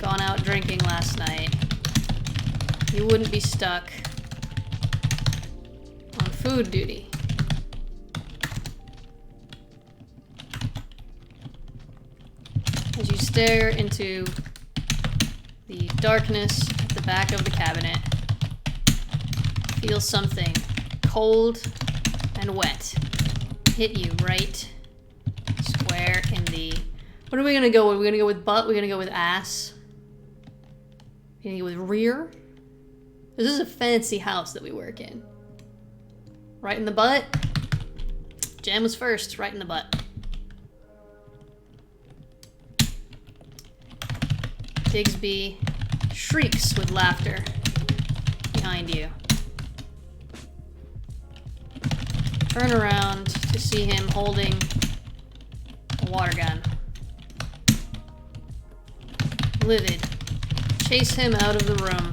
gone out drinking last night, you wouldn't be stuck on food duty. As you stare into the darkness at the back of the cabinet, feel something cold and wet hit you right square in the... What are we gonna go with? We're gonna go with butt? We're gonna go with ass? We're gonna go with rear? This is a fancy house that we work in. Right in the butt? Jam was first, right in the butt. Digsby shrieks with laughter behind you. Turn around to see him holding a water gun. Livid, chase him out of the room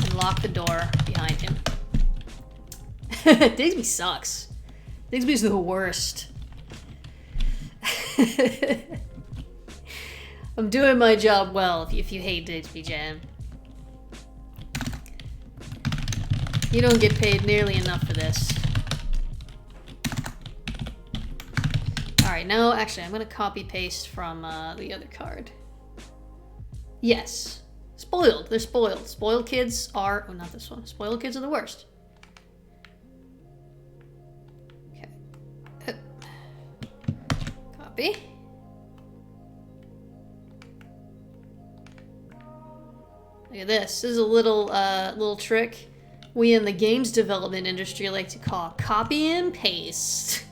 and lock the door behind him. Digsby sucks. Digsby's the worst. I'm doing my job well if you hate Digsby, Jam. You don't get paid nearly enough for this. Alright, now actually I'm gonna copy paste from the other card. Yes. Spoiled. They're spoiled. Spoiled kids are... Oh, not this one. Spoiled kids are the worst. Okay. Copy. Look at this. This is a little trick we in the games development industry like to call copy and paste.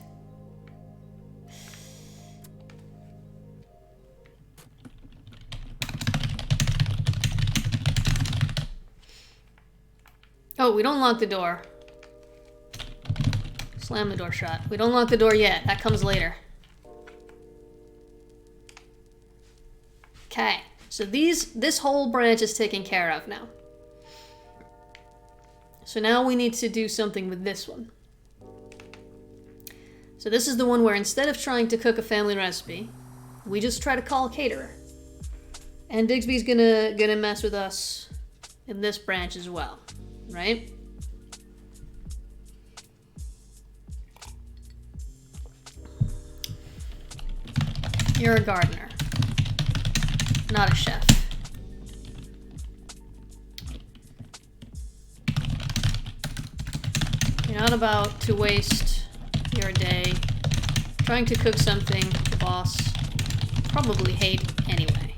Oh, we don't lock the door. Slam the door shut. We don't lock the door yet. That comes later. Okay. So this whole branch is taken care of now. So now we need to do something with this one. So this is the one where instead of trying to cook a family recipe, we just try to call a caterer. And Digsby's gonna mess with us in this branch as well. Right? You're a gardener, not a chef. You're not about to waste your day trying to cook something the boss probably hate anyway.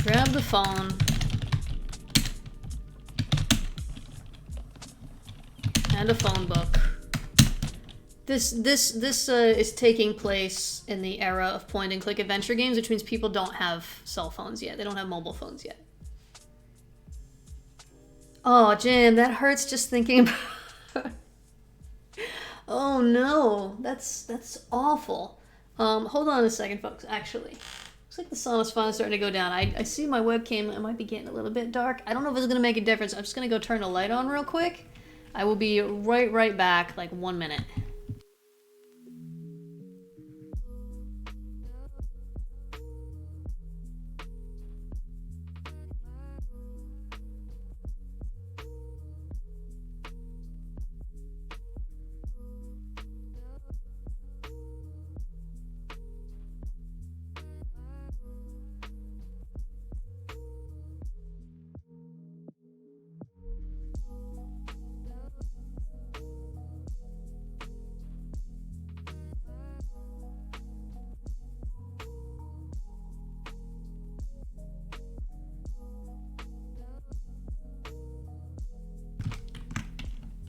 Grab the phone and a phone book. This is taking place in the era of point and click adventure games, which means people don't have cell phones yet. They don't have mobile phones yet. Oh, Jam, that hurts just thinking about. Oh no, that's awful. Hold on a second, folks. Actually. Looks like the sun is finally starting to go down. I see my webcam, it might be getting a little bit dark. I don't know if it's going to make a difference. I'm just going to go turn the light on real quick. I will be right back, like 1 minute.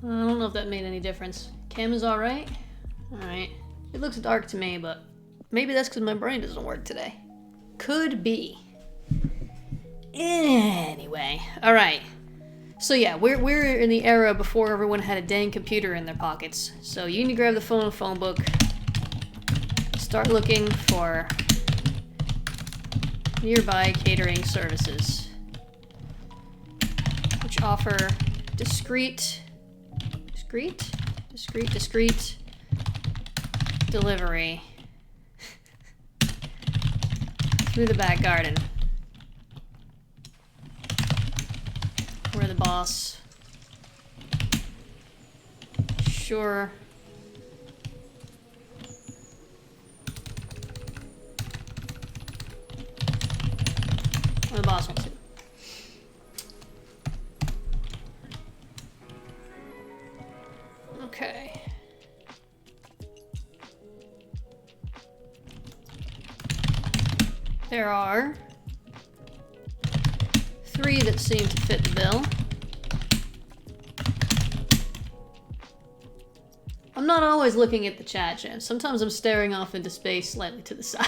I don't know if that made any difference. Cam is alright? Alright. It looks dark to me, but maybe that's because my brain doesn't work today. Could be. Anyway, alright. So yeah, we're in the era before everyone had a dang computer in their pockets. So you need to grab the phone book, start looking for nearby catering services, which offer discreet delivery through the back garden. We're the boss. Sure. Or the boss wants to. Okay. There are 3 that seem to fit the bill. I'm not always looking at the chat, Jam. Sometimes I'm staring off into space slightly to the side.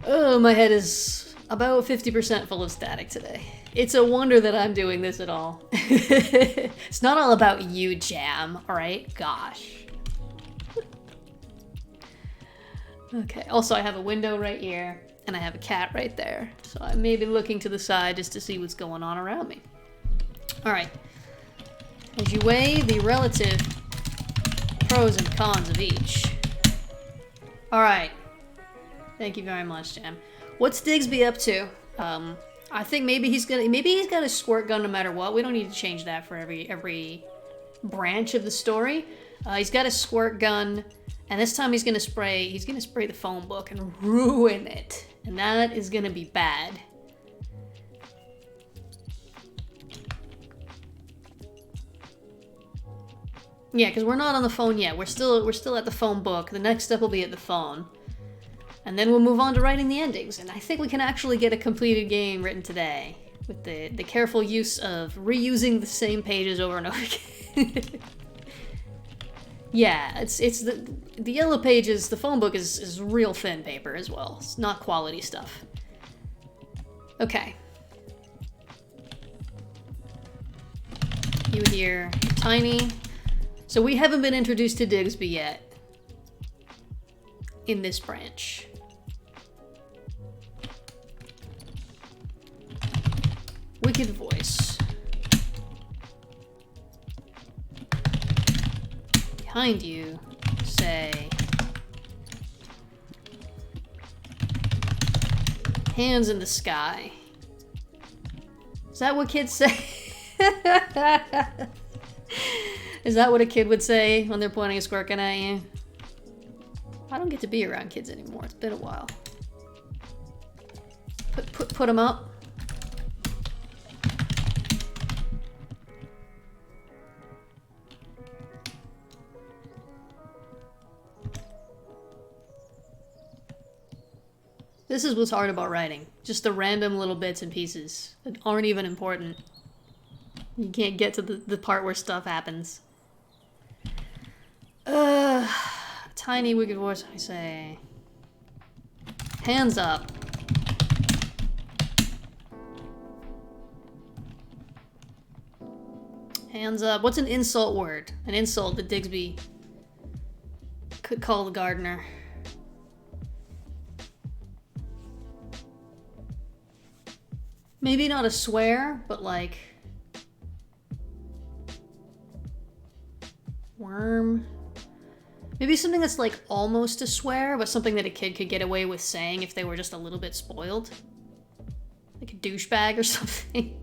Oh, my head is about 50% full of static today. It's a wonder that I'm doing this at all. It's not all about you, Jam, alright? Gosh. Okay, also I have a window right here, and I have a cat right there. So I may be looking to the side just to see what's going on around me. Alright. As you weigh the relative pros and cons of each. Alright. Thank you very much, Jam. What's Digsby up to? I think maybe he's got a squirt gun no matter what. We don't need to change that for every branch of the story. He's got a squirt gun, and this time he's gonna spray the phone book and ruin it. And that is gonna be bad. Yeah, because we're not on the phone yet. We're still at the phone book. The next step will be at the phone. And then we'll move on to writing the endings. And I think we can actually get a completed game written today. With the careful use of reusing the same pages over and over again. Yeah, it's the yellow pages, the phone book is real thin paper as well. It's not quality stuff. Okay. You here, Tiny. So we haven't been introduced to Digsby yet. In this branch. Wicked voice. Behind you, say. Hands in the sky. Is that what kids say? Is that what a kid would say when they're pointing a squirt gun at you? I don't get to be around kids anymore. It's been a while. Put them up. This is what's hard about writing. Just the random little bits and pieces that aren't even important. You can't get to the part where stuff happens. Tiny wicked voice, I say. Hands up. Hands up. What's an insult word? An insult that Digsby could call the gardener. Maybe not a swear, but like... worm. Maybe something that's like almost a swear, but something that a kid could get away with saying if they were just a little bit spoiled. Like a douchebag or something.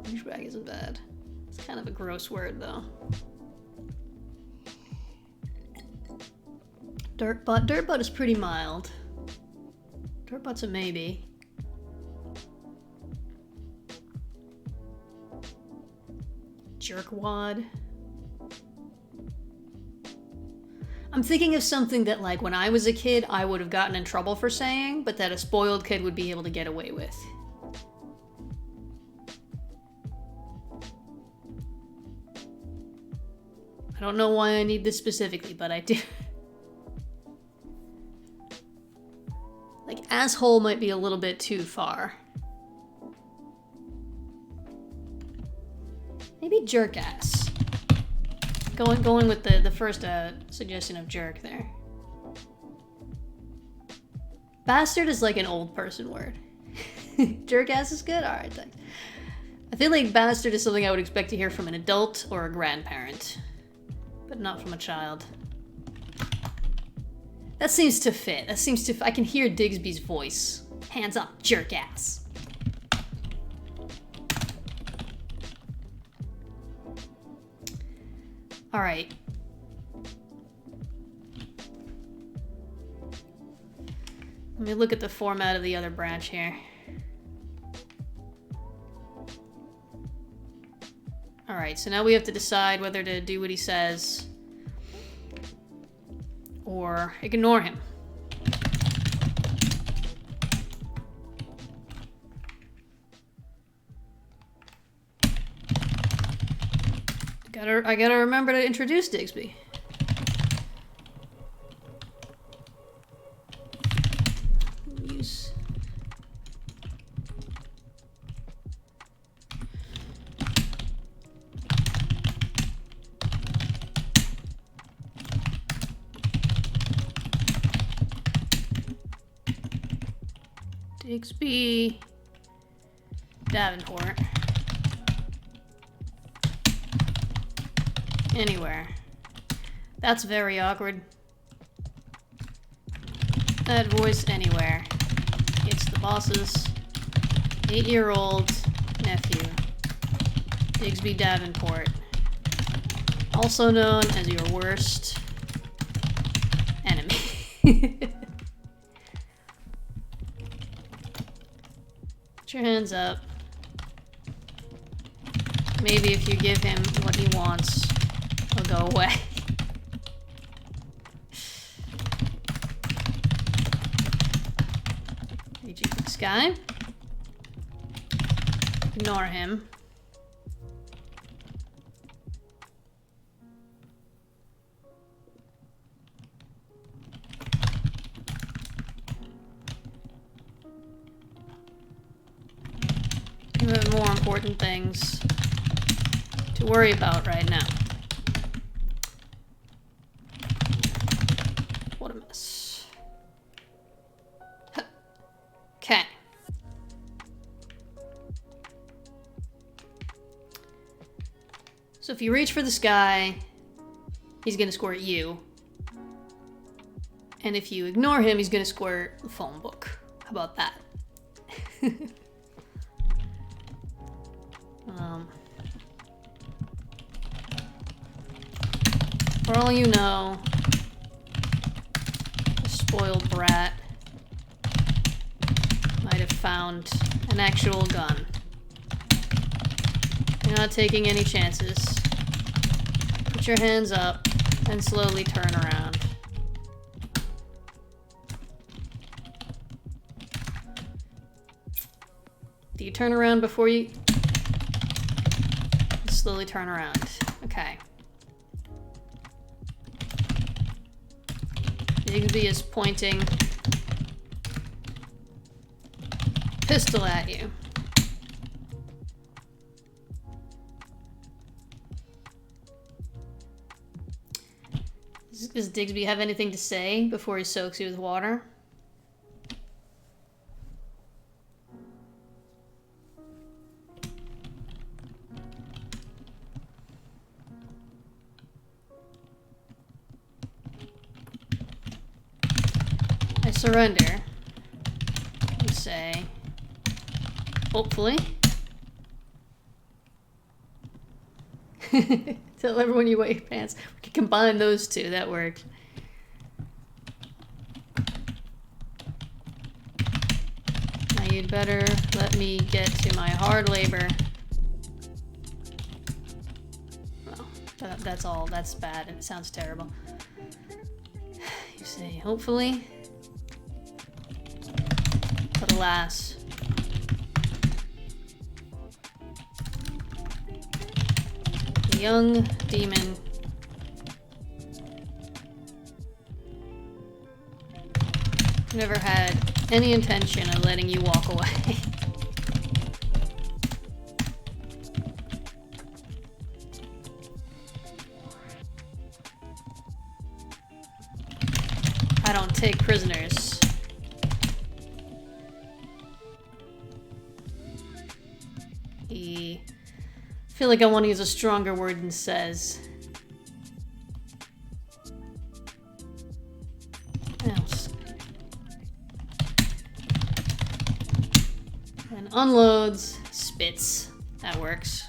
Douchebag isn't bad. It's kind of a gross word though. Dirtbutt. Dirtbutt is pretty mild. Dirtbutt's a maybe. Jerkwad. I'm thinking of something that, like, when I was a kid, I would have gotten in trouble for saying, but that a spoiled kid would be able to get away with. I don't know why I need this specifically, but I do. Like, asshole might be a little bit too far. Maybe jerk ass. Going with the first suggestion of jerk there. Bastard is like an old person word. Jerk ass is good? Alright, thanks. I feel like bastard is something I would expect to hear from an adult or a grandparent. But not from a child. That seems to fit. That seems to I can hear Digsby's voice. Hands up, jerk ass. Alright. Let me look at the format of the other branch here. Alright, so now we have to decide whether to do what he says or ignore him. I gotta remember to introduce Digsby. Use. Digsby Davenport. Anywhere. That's very awkward. That voice anywhere. It's the boss's 8-year-old nephew, Digsby Davenport. Also known as your worst enemy. Put your hands up. Maybe if you give him what he wants, he'll go away. Reaching for the sky. Ignore him. You have more important things to worry about right now. What a mess. Okay. So if you reach for the sky, he's gonna squirt you. And if you ignore him, he's gonna squirt the phone book. How about that? For all you know, the spoiled brat might have found an actual gun. You're not taking any chances. Put your hands up and slowly turn around. Do you turn around before you... Slowly turn around. Okay. Digsby is pointing pistol at you. Does Digsby have anything to say before he soaks you with water? I surrender. You say, hopefully. Tell everyone you wet your pants. We can combine those two, that worked. Now you'd better let me get to my hard labor. Well, that's all. That's bad and it sounds terrible. see, hopefully. But alas. The young demon never had any intention of letting you walk away. I don't take prisoners. I feel like I want to use a stronger word than says. Else. And unloads, spits. That works.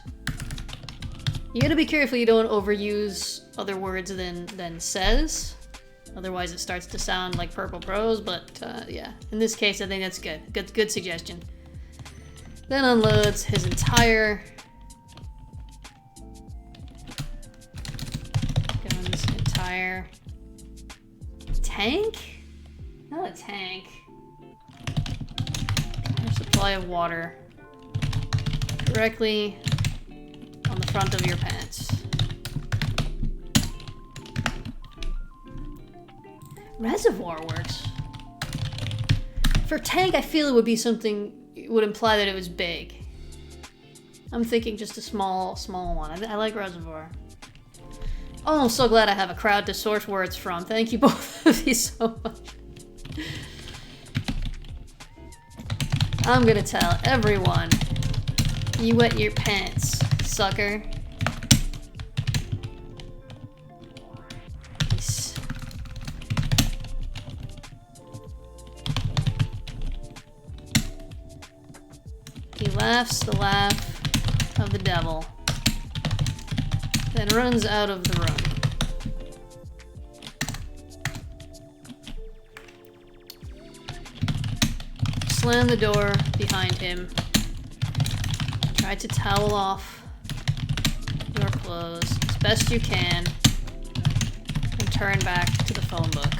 You gotta be careful you don't overuse other words than says. Otherwise it starts to sound like purple prose, but yeah. In this case, I think that's good. Good suggestion. Then unloads his entire guns, entire tank? Not a tank. A supply of water directly on the front of your pants. Reservoir works. For tank, I feel it would be something, it would imply that it was big. I'm thinking just a small one. I like reservoir. Oh, I'm so glad I have a crowd to source words from. Thank you both of you so much. I'm gonna tell everyone. You wet your pants, sucker. Peace. He laughs the laugh of the devil, then runs out of the room. Slam the door behind him. Try to towel off your clothes as best you can and turn back to the phone book.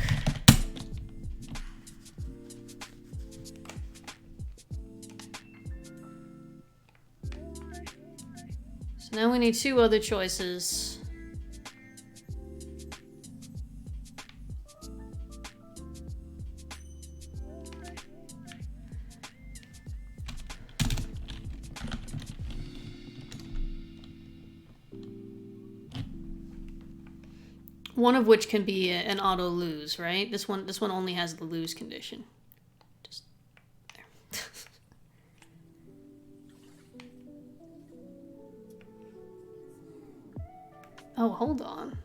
So now we need two other choices. One of which can be an auto lose, right? This one only has the lose condition. Just there. Oh, hold on.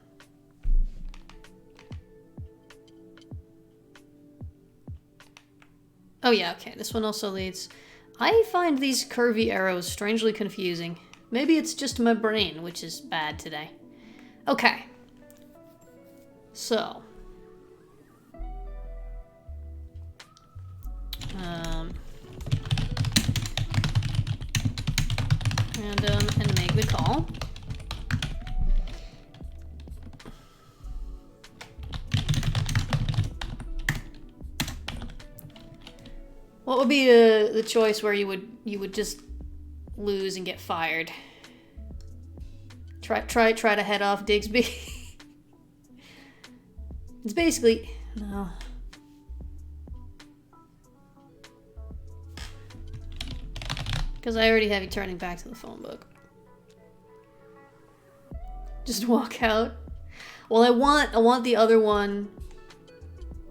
Oh yeah, okay. This one also leads. I find these curvy arrows strangely confusing. Maybe it's just my brain, which is bad today. Okay. So, random and make the call. What would be the choice where you would just lose and get fired? Try to head off Digsby. It's basically... no. Because I already have you turning back to the phone book. Just walk out. Well, I want the other one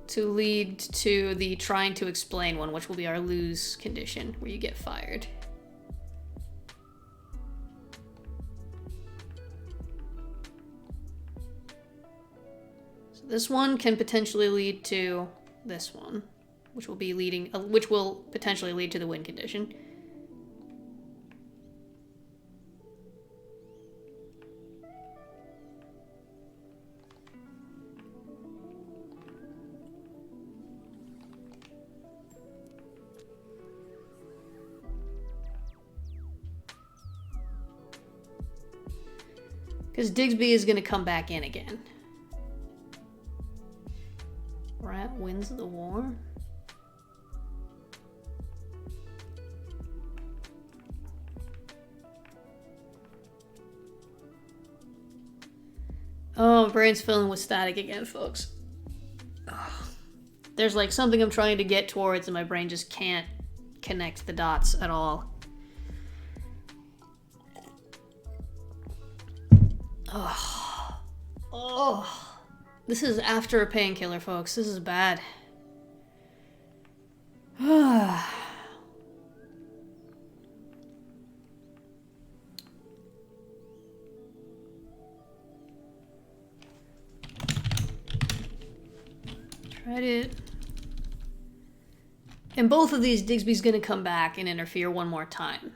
to lead to the trying to explain one, which will be our lose condition, where you get fired. This one can potentially lead to this one, which will potentially lead to the win condition. Because Digsby is going to come back in again. that wins the war? Oh, my brain's filling with static again, folks. Ugh. There's like something I'm trying to get towards and my brain just can't connect the dots at all. Oh. Oh. This is after a painkiller, folks. This is bad. Tried it. And both of these, Digby's gonna come back and interfere one more time.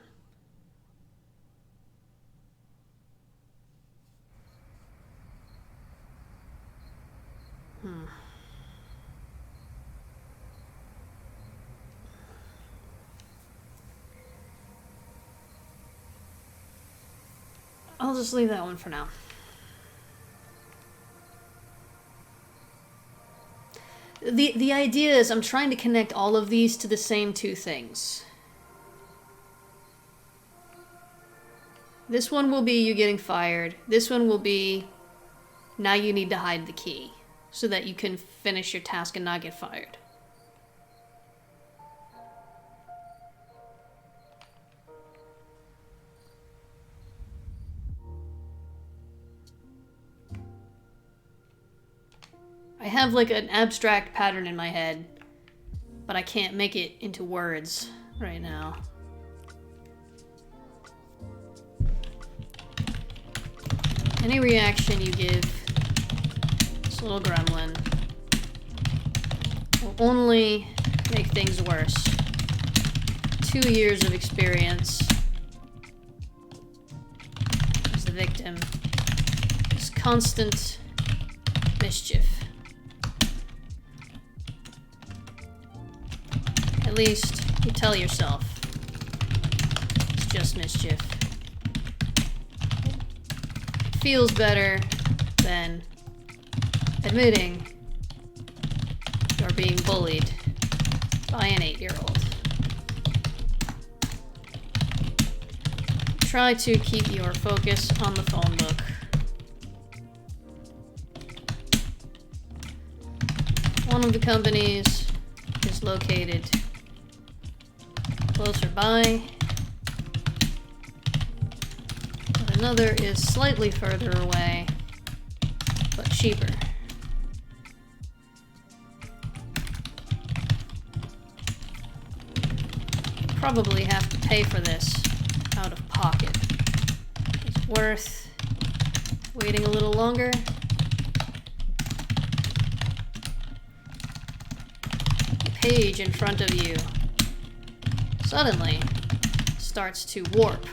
I'll just leave that one for now. The idea is I'm trying to connect all of these to the same two things. This one will be you getting fired. This one will be now you need to hide the key so that you can finish your task and not get fired. I have like an abstract pattern in my head, but I can't make it into words right now. Any reaction you give this little gremlin will only make things worse. 2 years of experience as the victim. This constant mischief. At least you tell yourself it's just mischief. It feels better than admitting you're being bullied by an 8-year-old. Try to keep your focus on the phone book. One of the companies is located closer by, but another is slightly further away, but cheaper. Probably have to pay for this out of pocket. It's worth waiting a little longer. The page in front of you suddenly starts to warp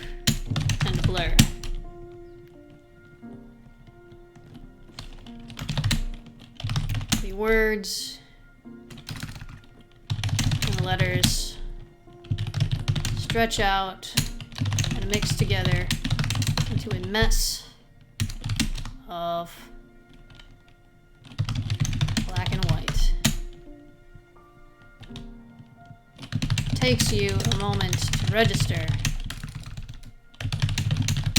and blur. The words and letters stretch out and mix together into a mess of black and white. Takes you a moment to register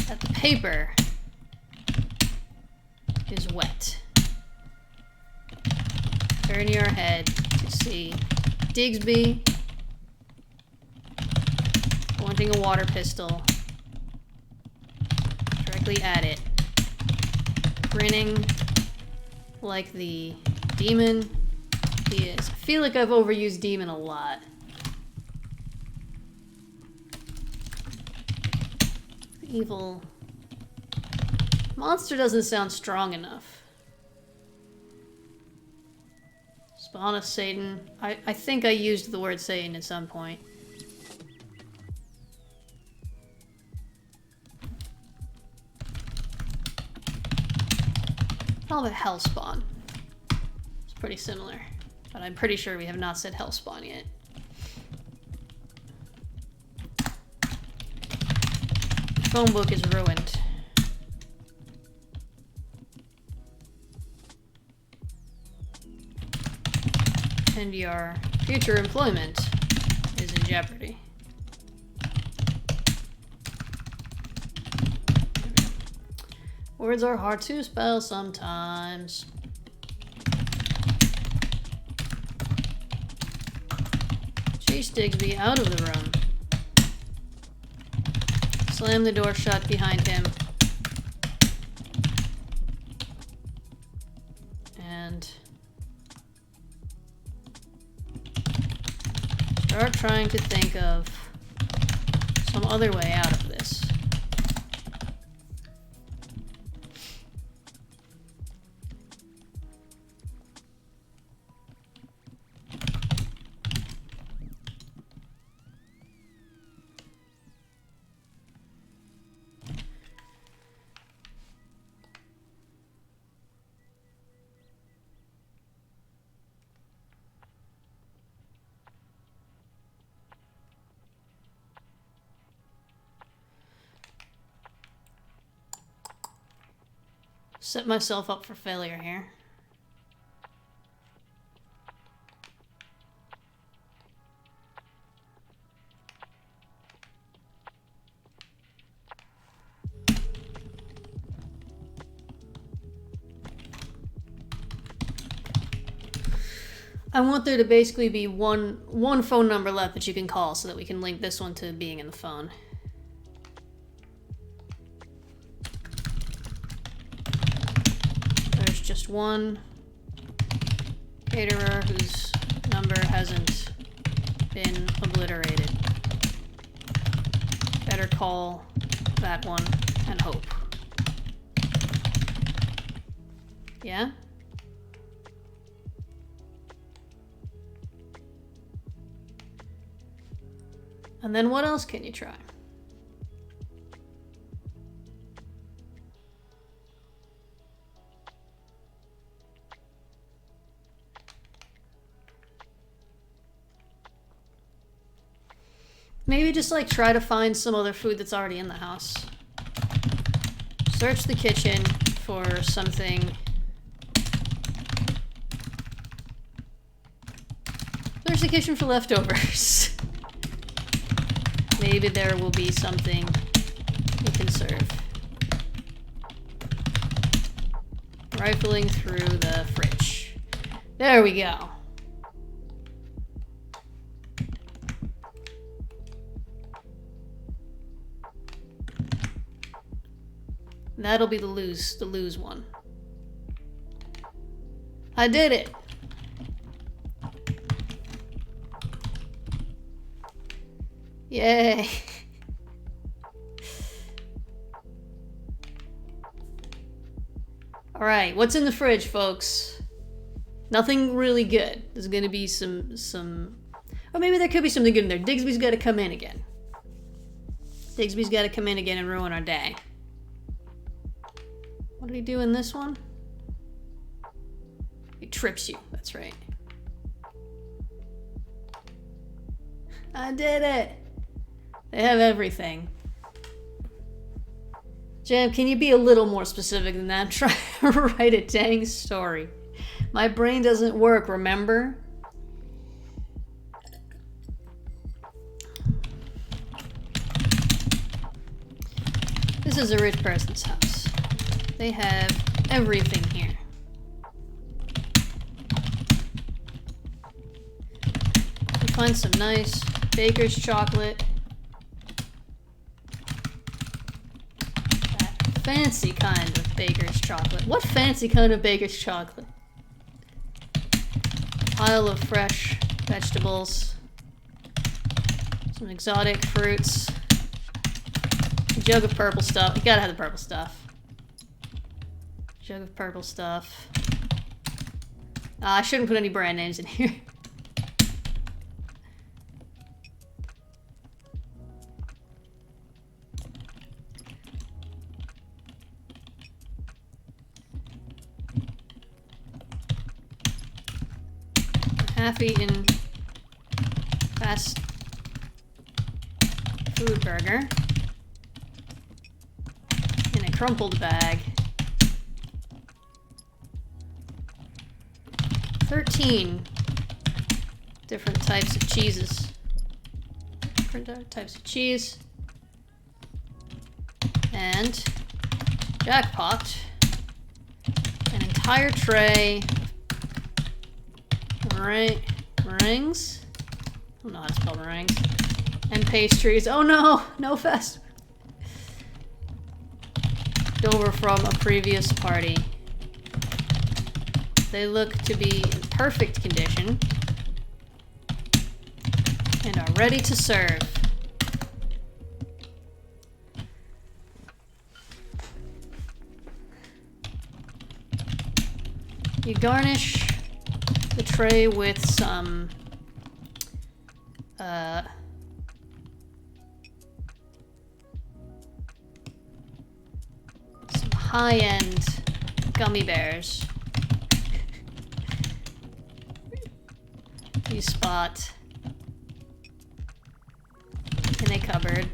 that the paper is wet. Turn your head to see Digsby pointing a water pistol directly at it, grinning like the demon he is. I feel like I've overused demon a lot. Evil monster doesn't sound strong enough. Spawn of Satan. I think I used the word Satan at some point. Call it Hellspawn. It's pretty similar, but I'm pretty sure we have not said Hellspawn yet. Phone book is ruined. And your future employment is in jeopardy. Words are hard to spell sometimes. Chase Digby out of the room. Slam the door shut behind him. And start trying to think of some other way out of this. Set myself up for failure here. I want there to basically be one phone number left that you can call so that we can link this one to being in the phone. Just one caterer whose number hasn't been obliterated. Better call that one and hope. Yeah? And then what else can you try? Maybe just like try to find some other food that's already in the house. Search the kitchen for something. Search the kitchen for leftovers. Maybe there will be something you can serve. Rifling through the fridge. There we go. That'll be the lose one. I did it! Yay! Alright, what's in the fridge, folks? Nothing really good. There's gonna be some... Or maybe there could be something good in there. Digsby's gotta come in again. Digsby's gotta come in again and ruin our day. What did he do in this one? He trips you, that's right. I did it! They have everything. Jam, can you be a little more specific than that? I'm trying to write a dang story. My brain doesn't work, remember? This is a rich person's house. They have everything here. You find some nice baker's chocolate. That fancy kind of baker's chocolate. What fancy kind of baker's chocolate? Pile of fresh vegetables. Some exotic fruits. A jug of purple stuff. You gotta have the purple stuff. Jug of purple stuff. I shouldn't put any brand names in here. Half-eaten fast food burger in a crumpled bag. 13 different types of cheeses. Different types of cheese. And jackpot. An entire tray of meringues. I don't know how to spell meringues. And pastries. Oh no! No fast. Over from a previous party. They look to be in perfect condition and are ready to serve. You garnish the tray with some high-end gummy bears. You spot in a cupboard.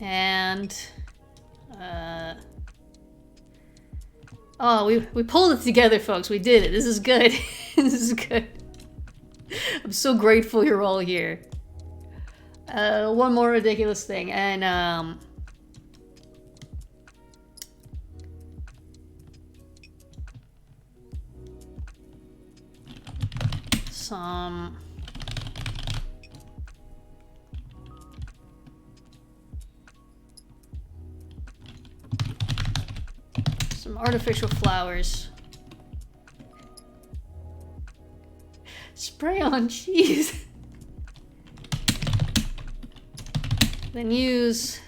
And oh, we pulled it together, folks. We did it. This is good. This is good. I'm so grateful you're all here. One more ridiculous thing, and some artificial flowers. Spray on cheese. Then use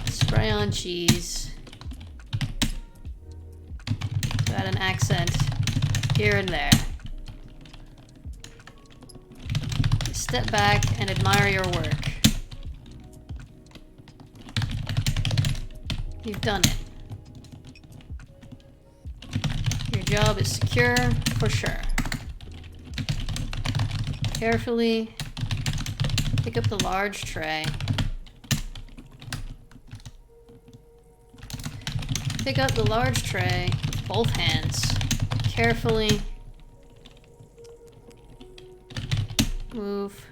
spray on cheese to add an accent here and there. Step back and admire your work. You've done it. Your job is secure for sure. Carefully pick up the large tray. Pick up the large tray with both hands. Carefully move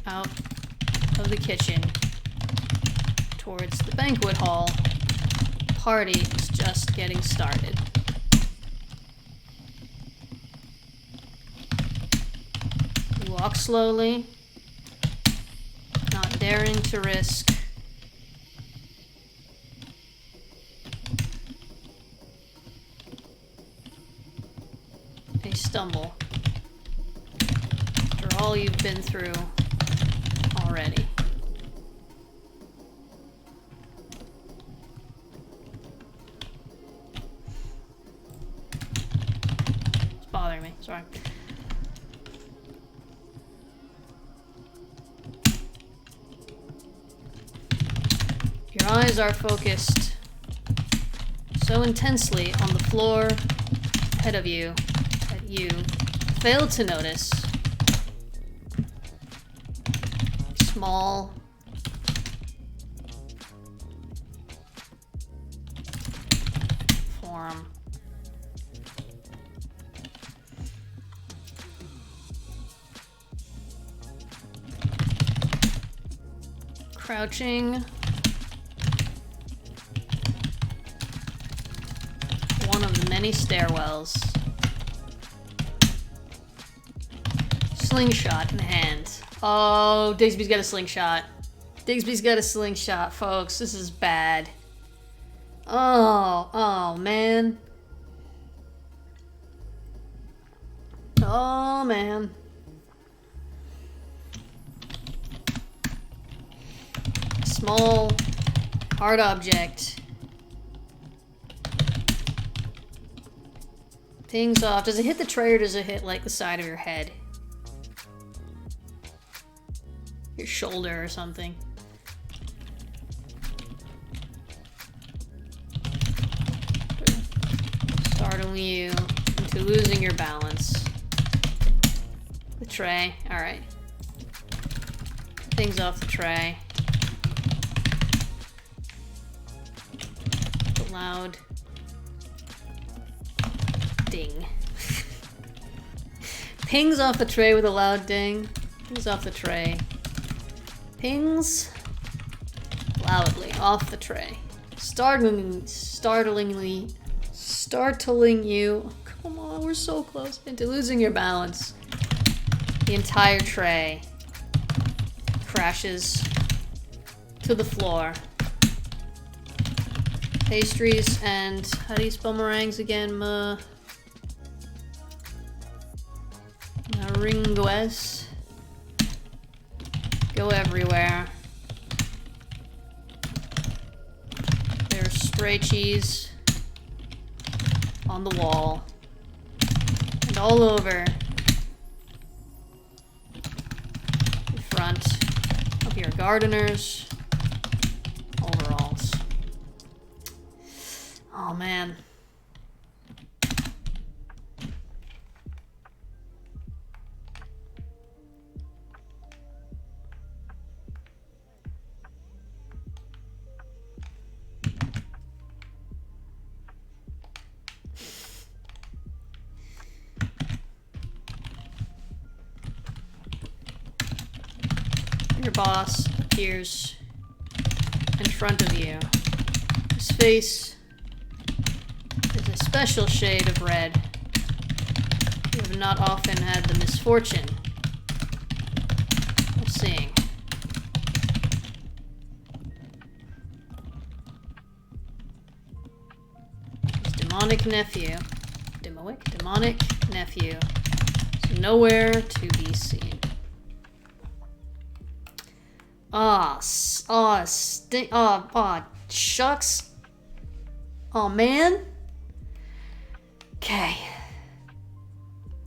out of the kitchen towards the banquet hall. The party is just getting started. You walk slowly, not daring to risk a stumble after all you've been through already. It's bothering me, sorry. Your eyes are focused so intensely on the floor ahead of you that you fail to notice small form crouching one of the many stairwells, slingshot in hand. Oh, Digsby's got a slingshot. Digsby's got a slingshot, folks. This is bad. Oh, man. Oh, man. Small, hard object. Things off. Does it hit the tray or does it hit, like, the side of your head? Your shoulder or something. Startling you into losing your balance. The tray. Alright. Things off the tray. The loud ding. ding. Pings off the tray with a loud ding. Pings off the tray. Pings loudly off the tray. Startling you. Come on, we're so close. Into losing your balance. The entire tray crashes to the floor. Pastries and how do you spell meringues again? Meringues go everywhere. There's spray cheese on the wall and all over the front of your gardeners' overalls. Oh man. Your boss appears in front of you. His face is a special shade of red. You have not often had the misfortune of seeing. His demonic nephew is nowhere to be seen. Shucks. Oh man. Okay.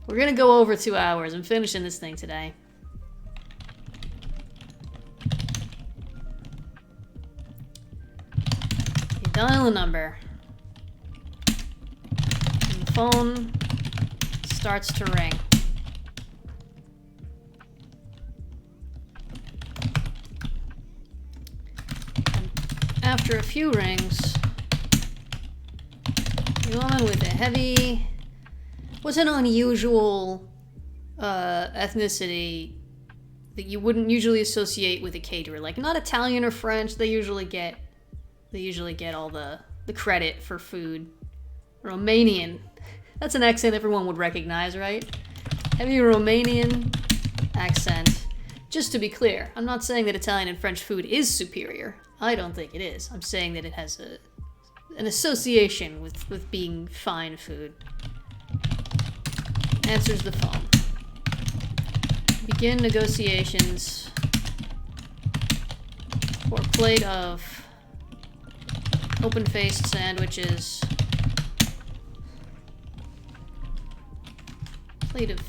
We're gonna go over 2 hours. I'm finishing this thing today. You dial a number. And the phone starts to ring. After a few rings, a woman with a heavy, what's an unusual ethnicity that you wouldn't usually associate with a caterer? Like not Italian or French. They usually get all the credit for food. Romanian. That's an accent everyone would recognize, right? Heavy Romanian accent. Just to be clear, I'm not saying that Italian and French food is superior. I don't think it is. I'm saying that it has an association with being fine food. Answers the phone. Begin negotiations for a plate of open-faced sandwiches. Plate of...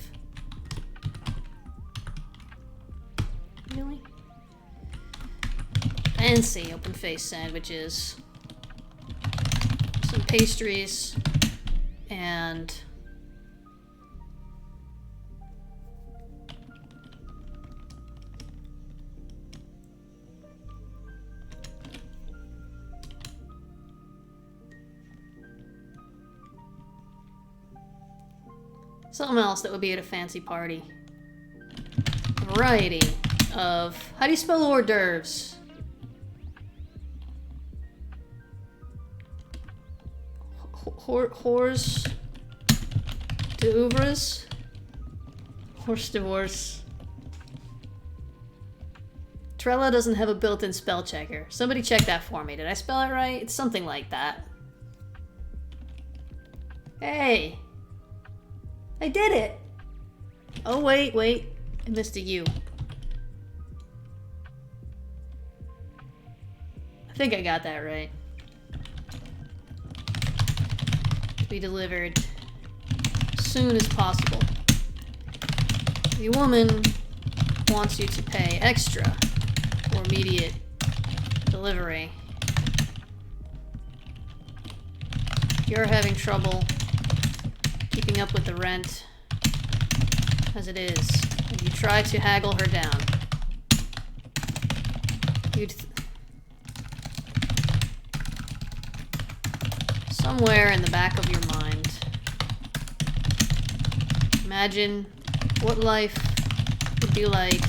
Really? Fancy open-faced sandwiches, some pastries, and something else that would be at a fancy party. A variety of... How do you spell hors d'oeuvres? Hors d'oeuvres? Horse divorce. Trello doesn't have a built-in spell checker. Somebody check that for me. Did I spell it right? It's something like that. Hey! I did it! Oh, wait. I missed a U. I think I got that right. To be delivered as soon as possible. The woman wants you to pay extra for immediate delivery. You're having trouble keeping up with the rent as it is, and you try to haggle her down. Somewhere in the back of your mind, Imagine what life would be like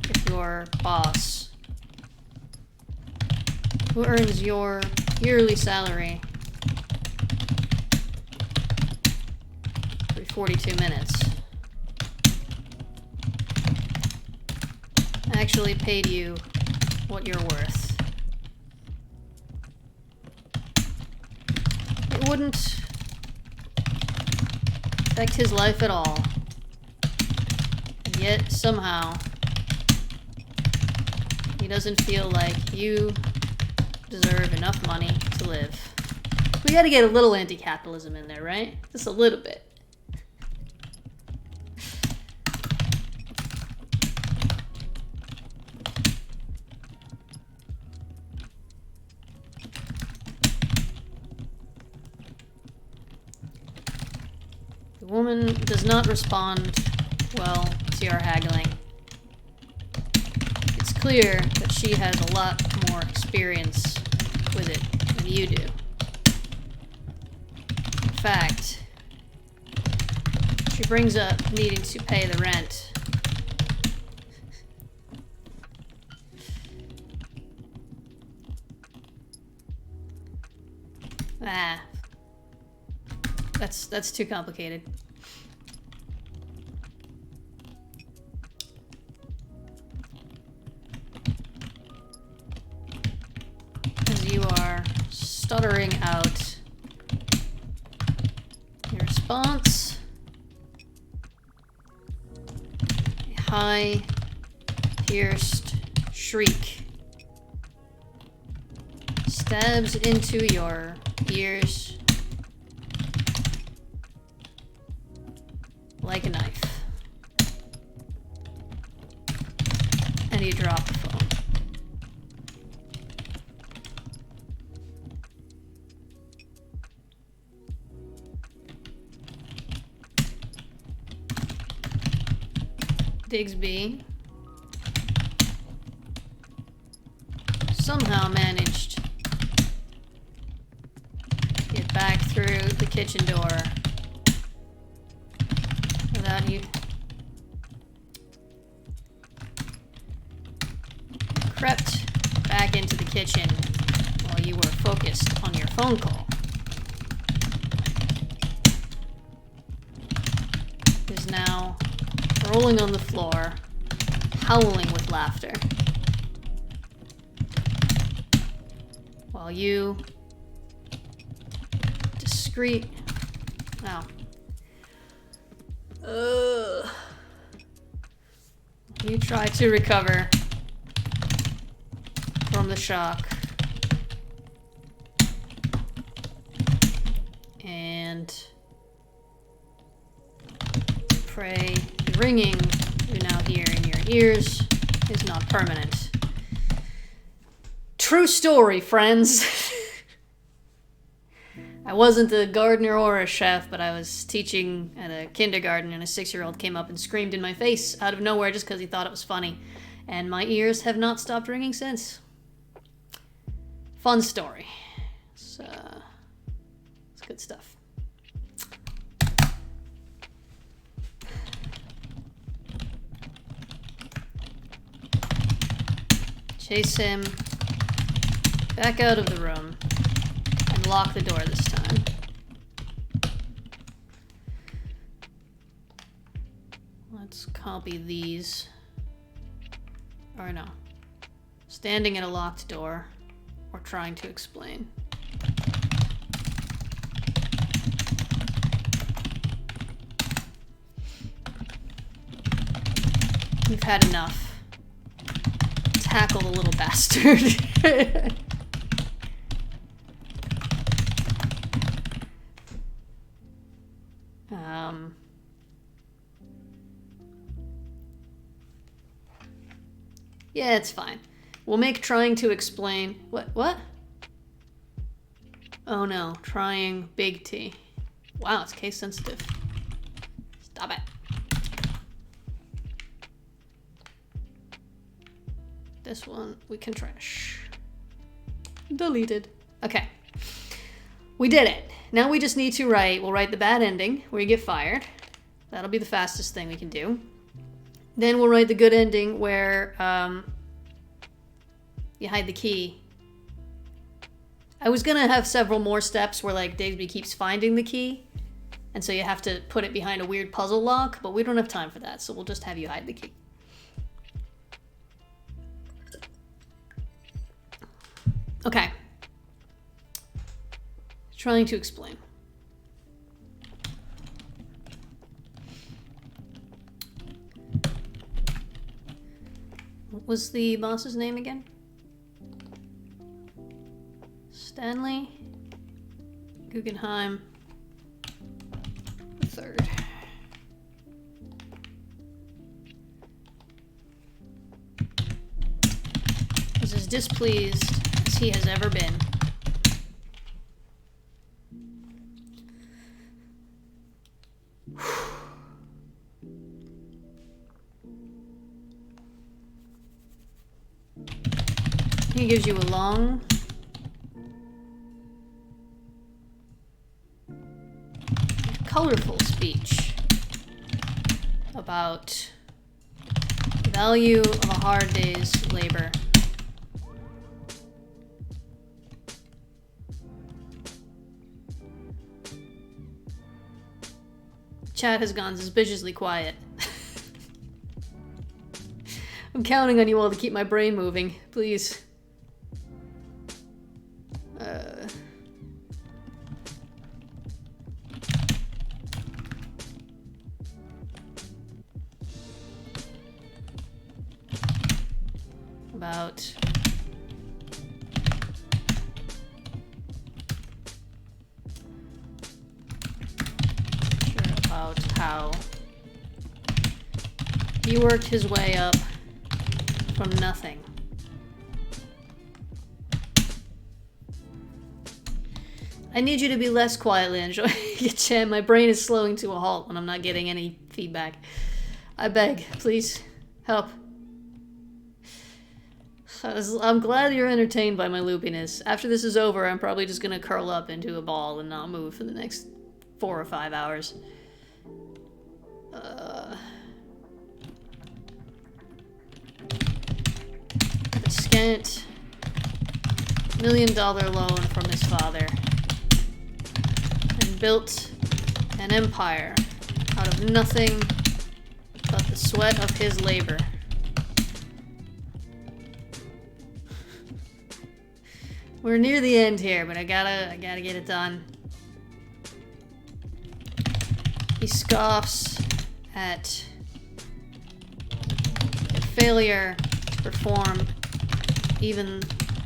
if your boss, who earns your yearly salary every 42 minutes, actually paid you what you're worth. It wouldn't affect his life at all. And yet, somehow, he doesn't feel like you deserve enough money to live. We gotta get a little anti-capitalism in there, right? Just a little bit. The woman does not respond well to your haggling. It's clear that she has a lot more experience with it than you do. In fact, she brings up needing to pay the rent. Ah. That's too complicated. As you are stuttering out your response, a high, pierced shriek stabs into your ears like a knife. And you drop the phone. Digsby somehow managed to get back through the kitchen door without you. Crept back into the kitchen while you were focused on your phone call. Is now rolling on the floor, howling with laughter. While you discreet. Now. You try to recover from the shock. And pray the ringing you now hear in your ears is not permanent. True story, friends. I wasn't a gardener or a chef, but I was teaching at a kindergarten, and a 6-year-old came up and screamed in my face out of nowhere just because he thought it was funny. And my ears have not stopped ringing since. Fun story. It's good stuff. Chase him back out of the room and lock the door this time. Let's copy these. Or no. Standing at a locked door or trying to explain. We've had enough. Tackle the little bastard. Yeah, it's fine. We'll make trying to explain... What? Oh no, trying big T. Wow, it's case sensitive. Stop it. This one we can trash. Deleted. Okay. We did it. Now we just need to we'll write the bad ending where you get fired. That'll be the fastest thing we can do. Then we'll write the good ending where you hide the key. I was gonna have several more steps where like Dagsby keeps finding the key, and so you have to put it behind a weird puzzle lock, but we don't have time for that, so we'll just have you hide the key. Okay. Trying to explain. What was the boss's name again? Stanley Guggenheim III. Was as displeased as he has ever been. He gives you a long, colorful speech about the value of a hard day's labor. Chat has gone suspiciously quiet. I'm counting on you all to keep my brain moving, please. About how he worked his way up from nothing. I need you to be less quietly enjoying it, Chan. My brain is slowing to a halt when I'm not getting any feedback. I beg, please, help. I'm glad you're entertained by my loopiness. After this is over, I'm probably just gonna curl up into a ball and not move for the next 4 or 5 hours. The scant $1 million loan from his father, and built an empire out of nothing but the sweat of his labor. We're near the end here, but I gotta get it done. He scoffs at the failure to perform even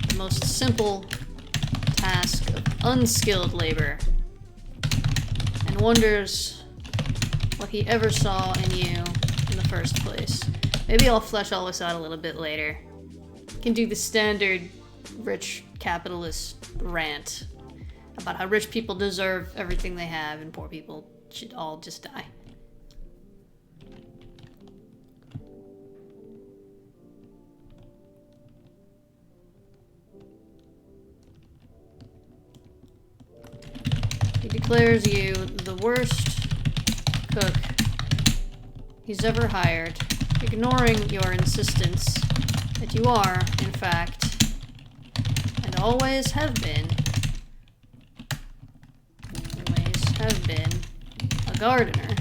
the most simple task of unskilled labor, and wonders what he ever saw in you in the first place. Maybe I'll flesh all this out a little bit later. Can do the standard rich capitalist rant about how rich people deserve everything they have and poor people should all just die. He declares you the worst cook he's ever hired, ignoring your insistence that you are, in fact, and always have been, a gardener.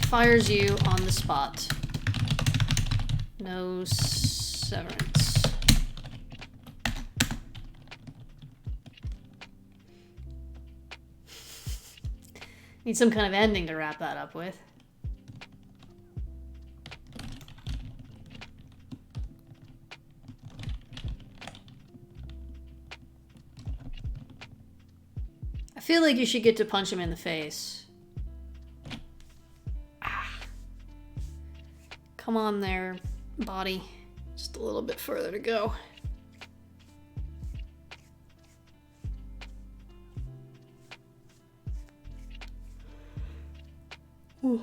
Fires you on the spot. No severance. Need some kind of ending to wrap that up with. I feel like you should get to punch him in the face. Come on there, body. Just a little bit further to go. Ooh.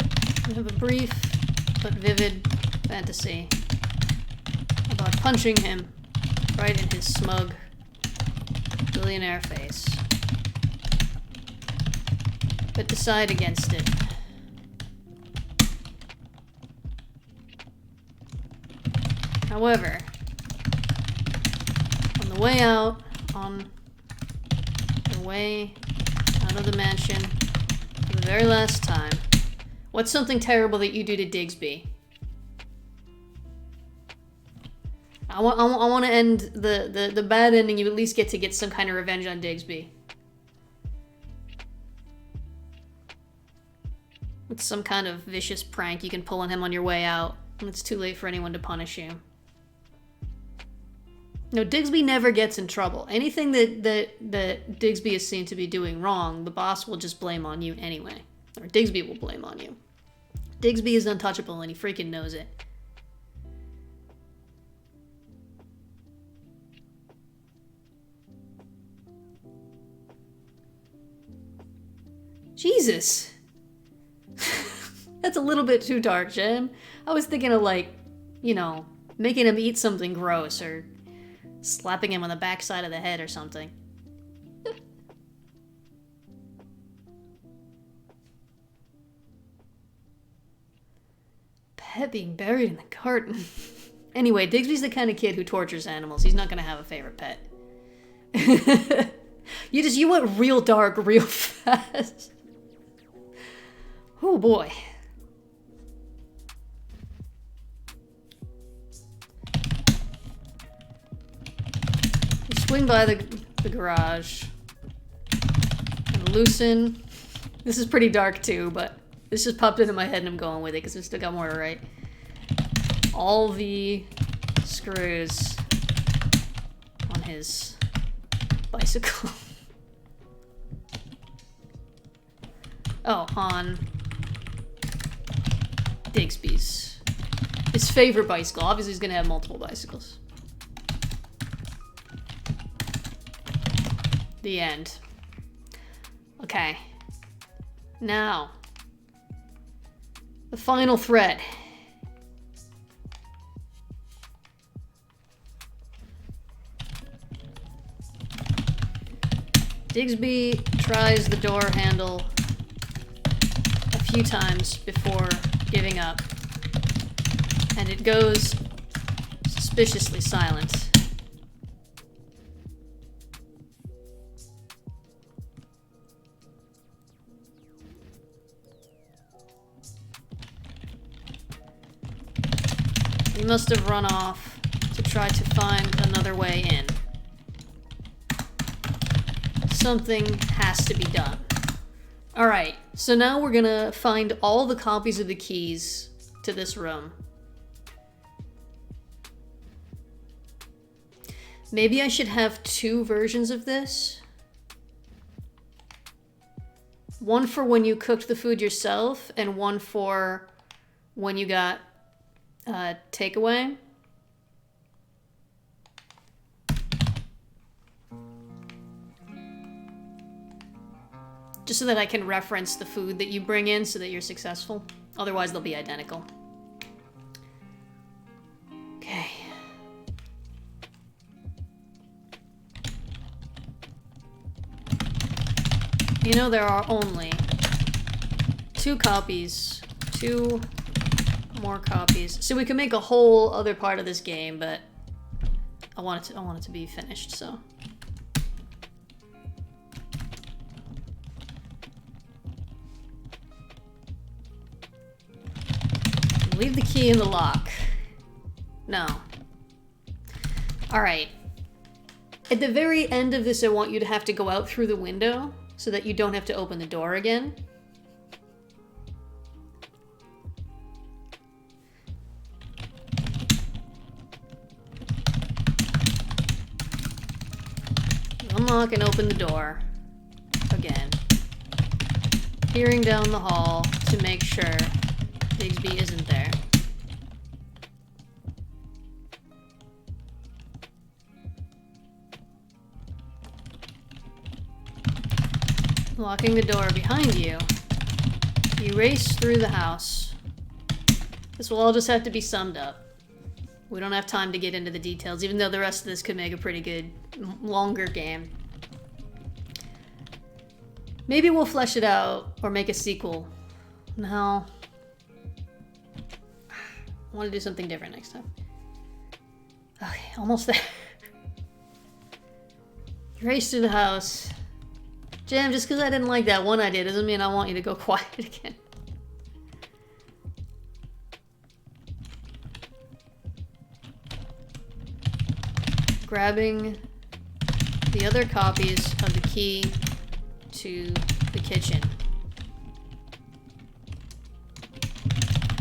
I have a brief but vivid fantasy about punching him Right in his smug billionaire face. But decide against it. However, on the way out, on the way out of the mansion, for the very last time, what's something terrible that you do to Digsby? I want to end the bad ending. You at least get to get some kind of revenge on Digsby. With some kind of vicious prank you can pull on him on your way out, and it's too late for anyone to punish you. No, Digsby never gets in trouble. Anything that Digsby is seen to be doing wrong, the boss will just blame on you anyway. Or Digsby will blame on you. Digsby is untouchable and he freaking knows it. Jesus! That's a little bit too dark, Jen. I was thinking of, like, you know, making him eat something gross or slapping him on the backside of the head or something. Pet being buried in the garden. Anyway, Digsby's the kind of kid who tortures animals. He's not gonna have a favorite pet. You went real dark real fast. Oh boy. You swing by the garage and loosen. This is pretty dark too, but this just popped into my head and I'm going with it because I still got more to write. All the screws on his bicycle. Oh, on Digsby's. His favorite bicycle. Obviously he's gonna have multiple bicycles. The end. Okay. Now, the final thread. Digsby tries the door handle a few times before giving up, and it goes suspiciously silent. He must have run off to try to find another way in. Something has to be done. Alright, so now we're gonna find all the copies of the keys to this room. Maybe I should have two versions of this. One for when you cooked the food yourself, and one for when you got takeaway. Just so that I can reference the food that you bring in so that you're successful. Otherwise, they'll be identical. Okay. You know, there are only two more copies. So we can make a whole other part of this game, but I want it to be finished, so. Leave the key in the lock. No. Alright. At the very end of this, I want you to have to go out through the window so that you don't have to open the door again. Unlock and open the door. Again. Peering down the hall to make sure Digsby isn't there. Locking the door behind you, you race through the house. This will all just have to be summed up. We don't have time to get into the details, even though the rest of this could make a pretty good, longer game. Maybe we'll flesh it out or make a sequel. No. I want to do something different next time. Okay, almost there. Race through the house. Jam, just because I didn't like that one idea doesn't mean I want you to go quiet again. Grabbing the other copies of the key to the kitchen.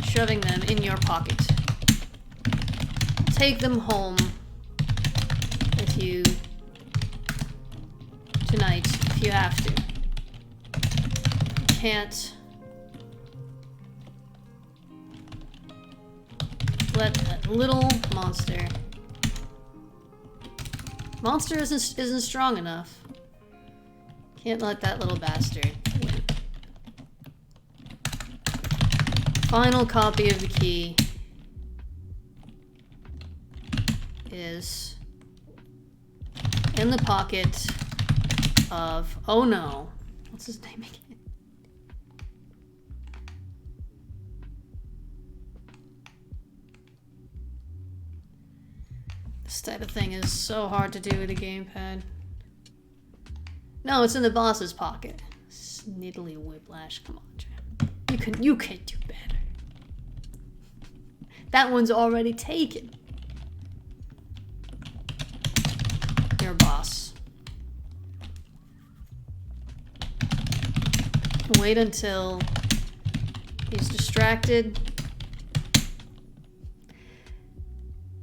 Shoving them in your pocket. Take them home with you tonight if you have to. You can't let that little monster. Monster isn't strong enough. Can't let that little bastard win. Final copy of the key is in the pocket of, oh no, what's his name again? This type of thing is so hard to do with a gamepad. No, it's in the boss's pocket. Sniddly whiplash, come on, Jam. You can do better. That one's already taken. Your boss. Wait until he's distracted.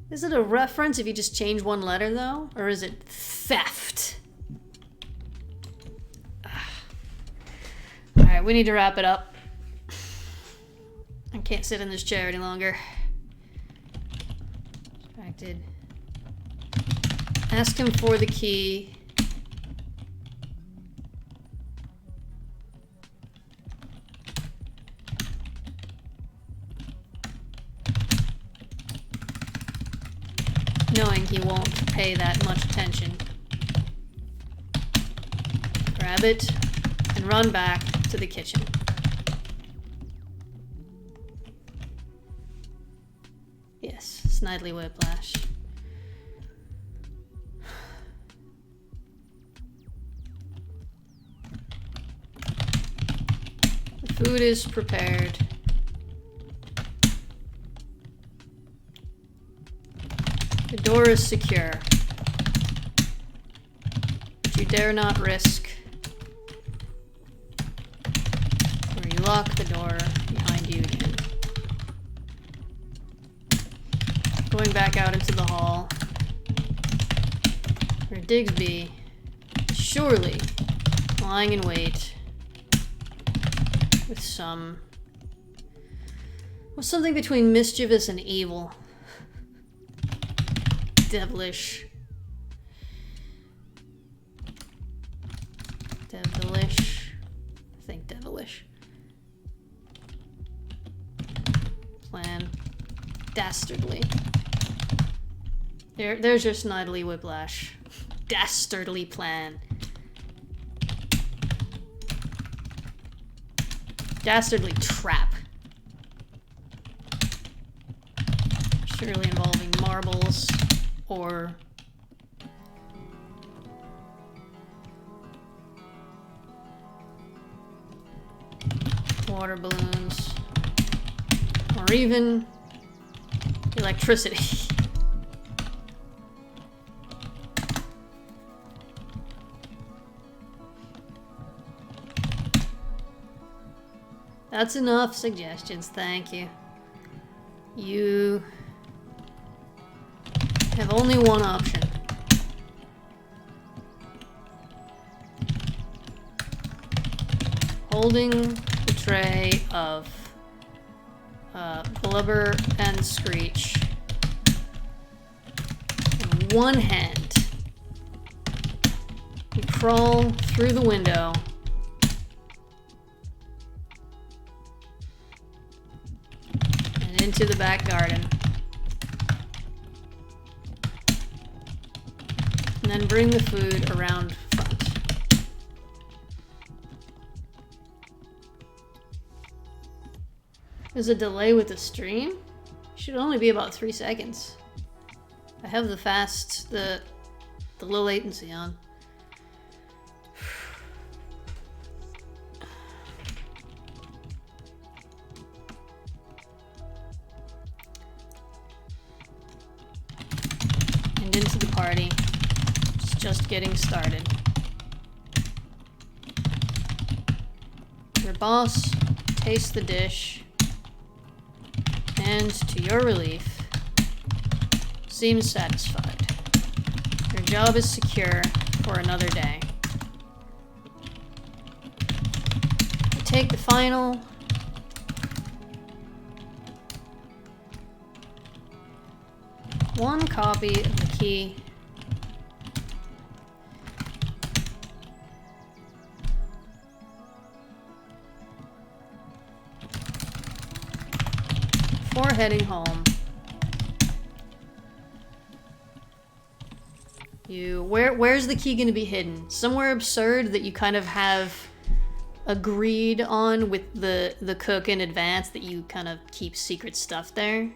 Is it a reference if you just change one letter, though? Or is it theft? Alright, we need to wrap it up. I can't sit in this chair any longer. Distracted. Ask him for the key. Knowing he won't pay that much attention. Grab it and run back to the kitchen. Yes, Snidely Whiplash. The food is prepared. The door is secure. But you dare not risk where you lock the door behind you again. Going back out into the hall, where Digsby is surely lying in wait with something between mischievous and evil. Devilish. Devilish. I think devilish. Plan. Dastardly. There's your Snidely Whiplash. Dastardly plan. Dastardly trap. Surely involving marbles. Or water balloons, or even electricity. That's enough suggestions, thank you. You have only one option. Holding the tray of Blubber and Screech in one hand. You crawl through the window and into the back garden. then bring the food around front. There's a delay with the stream? Should only be about 3 seconds. I have the low latency on. And into the party. It's just getting started. Your boss tastes the dish, and to your relief, seems satisfied. Your job is secure for another day. You take the final one copy of the key. Before heading home, where's the key going to be hidden? Somewhere absurd that you kind of have agreed on with the cook in advance that you kind of keep secret stuff there?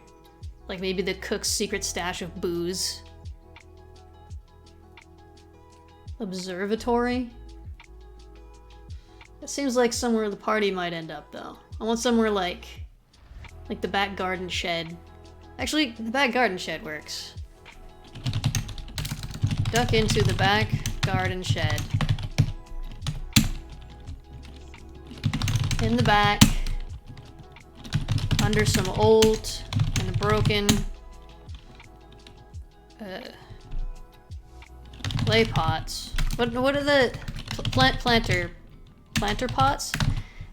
Like maybe the cook's secret stash of booze. Observatory? It seems like somewhere the party might end up though. I want somewhere like the back garden shed. Actually, the back garden shed works. Duck into the back garden shed. In the back, under some old and broken clay pots. What are the planter pots?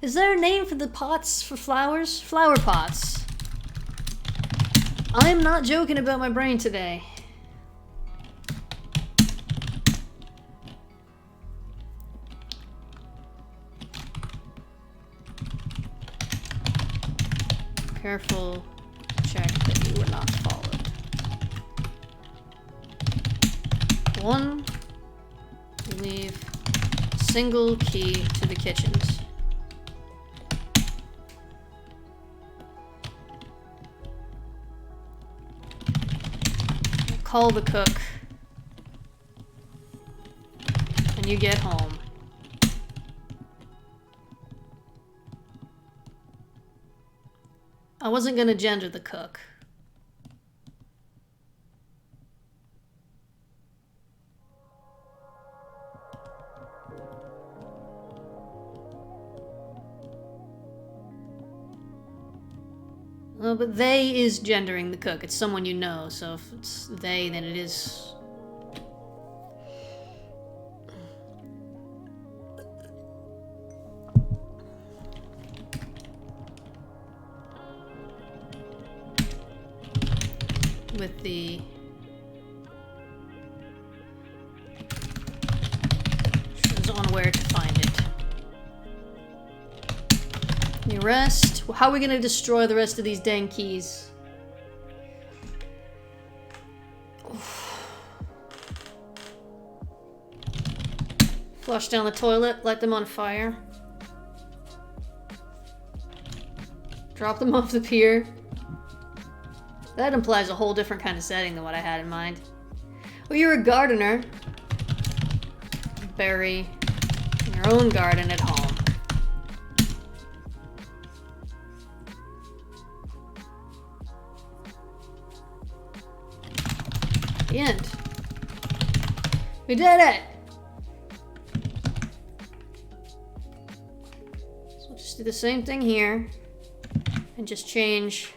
Is there a name for the pots for flowers? Flower pots. I'm not joking about my brain today. Careful check that you were not followed. 1. Leave single key to the kitchens. Call the cook. And you get home. I wasn't gonna gender the cook. Well, but they is gendering the cook. It's someone you know, so if it's they, then it is... with the... She's on where to find it. The rest... How are we gonna destroy the rest of these dang keys? Flush down the toilet, light them on fire. Drop them off the pier. That implies a whole different kind of setting than what I had in mind. Well, you're a gardener. Bury your own garden at home. The end. We did it! So we'll just do the same thing here. And just change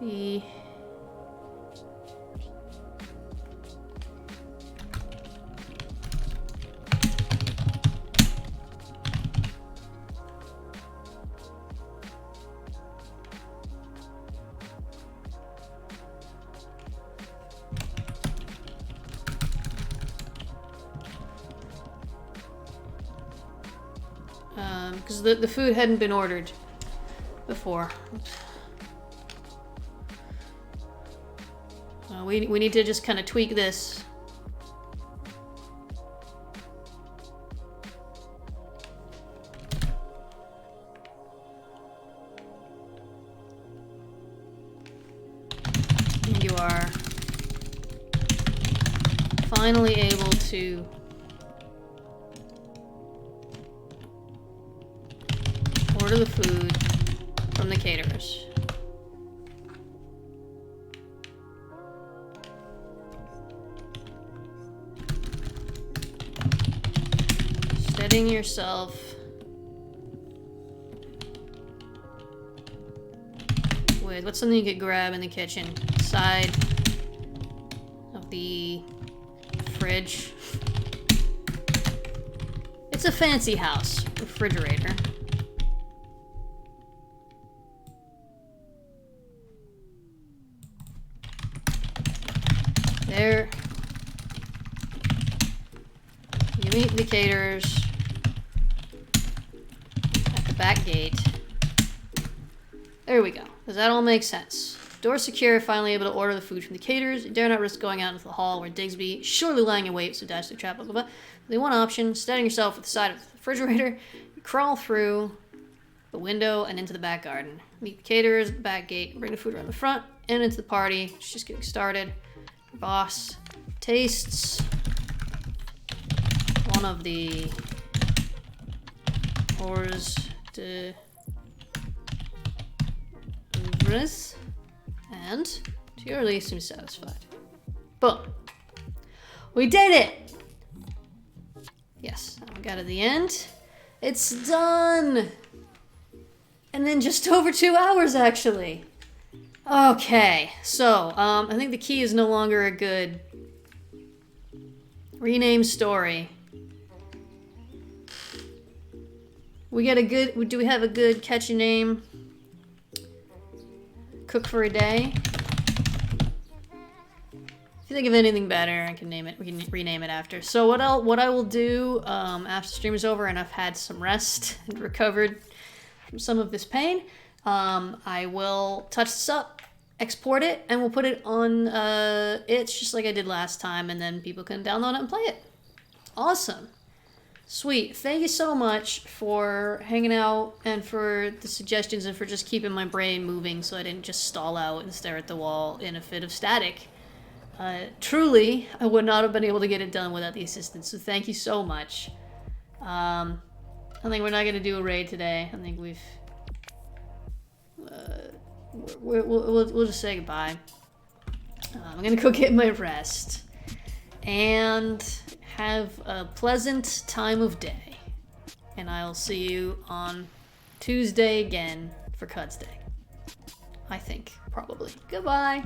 the... because the food hadn't been ordered before. We need to just kind of tweak this You are finally able to order the food from the caterers. Steadying yourself. With what's something you could grab in the kitchen? Side of the fridge. It's a fancy house. Refrigerator. There. You meet the caterers at the back gate. There we go. Does that all make sense? Door secure, finally able to order the food from the caterers. You dare not risk going out into the hall where Digsby, surely lying in wait, so dash the trap, blah, blah, blah. The one option, steadying yourself with the side of the refrigerator, you crawl through the window and into the back garden. Meet the caterers at the back gate, bring the food around the front, and into the party. It's just getting started. Your boss tastes one of the hors d'oeuvres, and to your relief, seems satisfied. Boom. We did it! Yes, we got to the end. It's done! And then just over 2 hours, actually. Okay, so, I think the key is no longer a good rename story. We get a good, do we have a good catchy name? Cook for a day? If you think of anything better, I can name it. We can rename it after. So what I will do after the stream is over and I've had some rest and recovered from some of this pain, I will touch this up, export it, and we'll put it on itch just like I did last time, and then people can download it and play it. Awesome. Sweet. Thank you so much for hanging out and for the suggestions and for just keeping my brain moving so I didn't just stall out and stare at the wall in a fit of static. Truly, I would not have been able to get it done without the assistance, so thank you so much. I think we're not going to do a raid today. I think we'll just say goodbye. I'm going to go get my rest. And have a pleasant time of day. And I'll see you on Tuesday again for Cuds Day. I think, probably. Goodbye.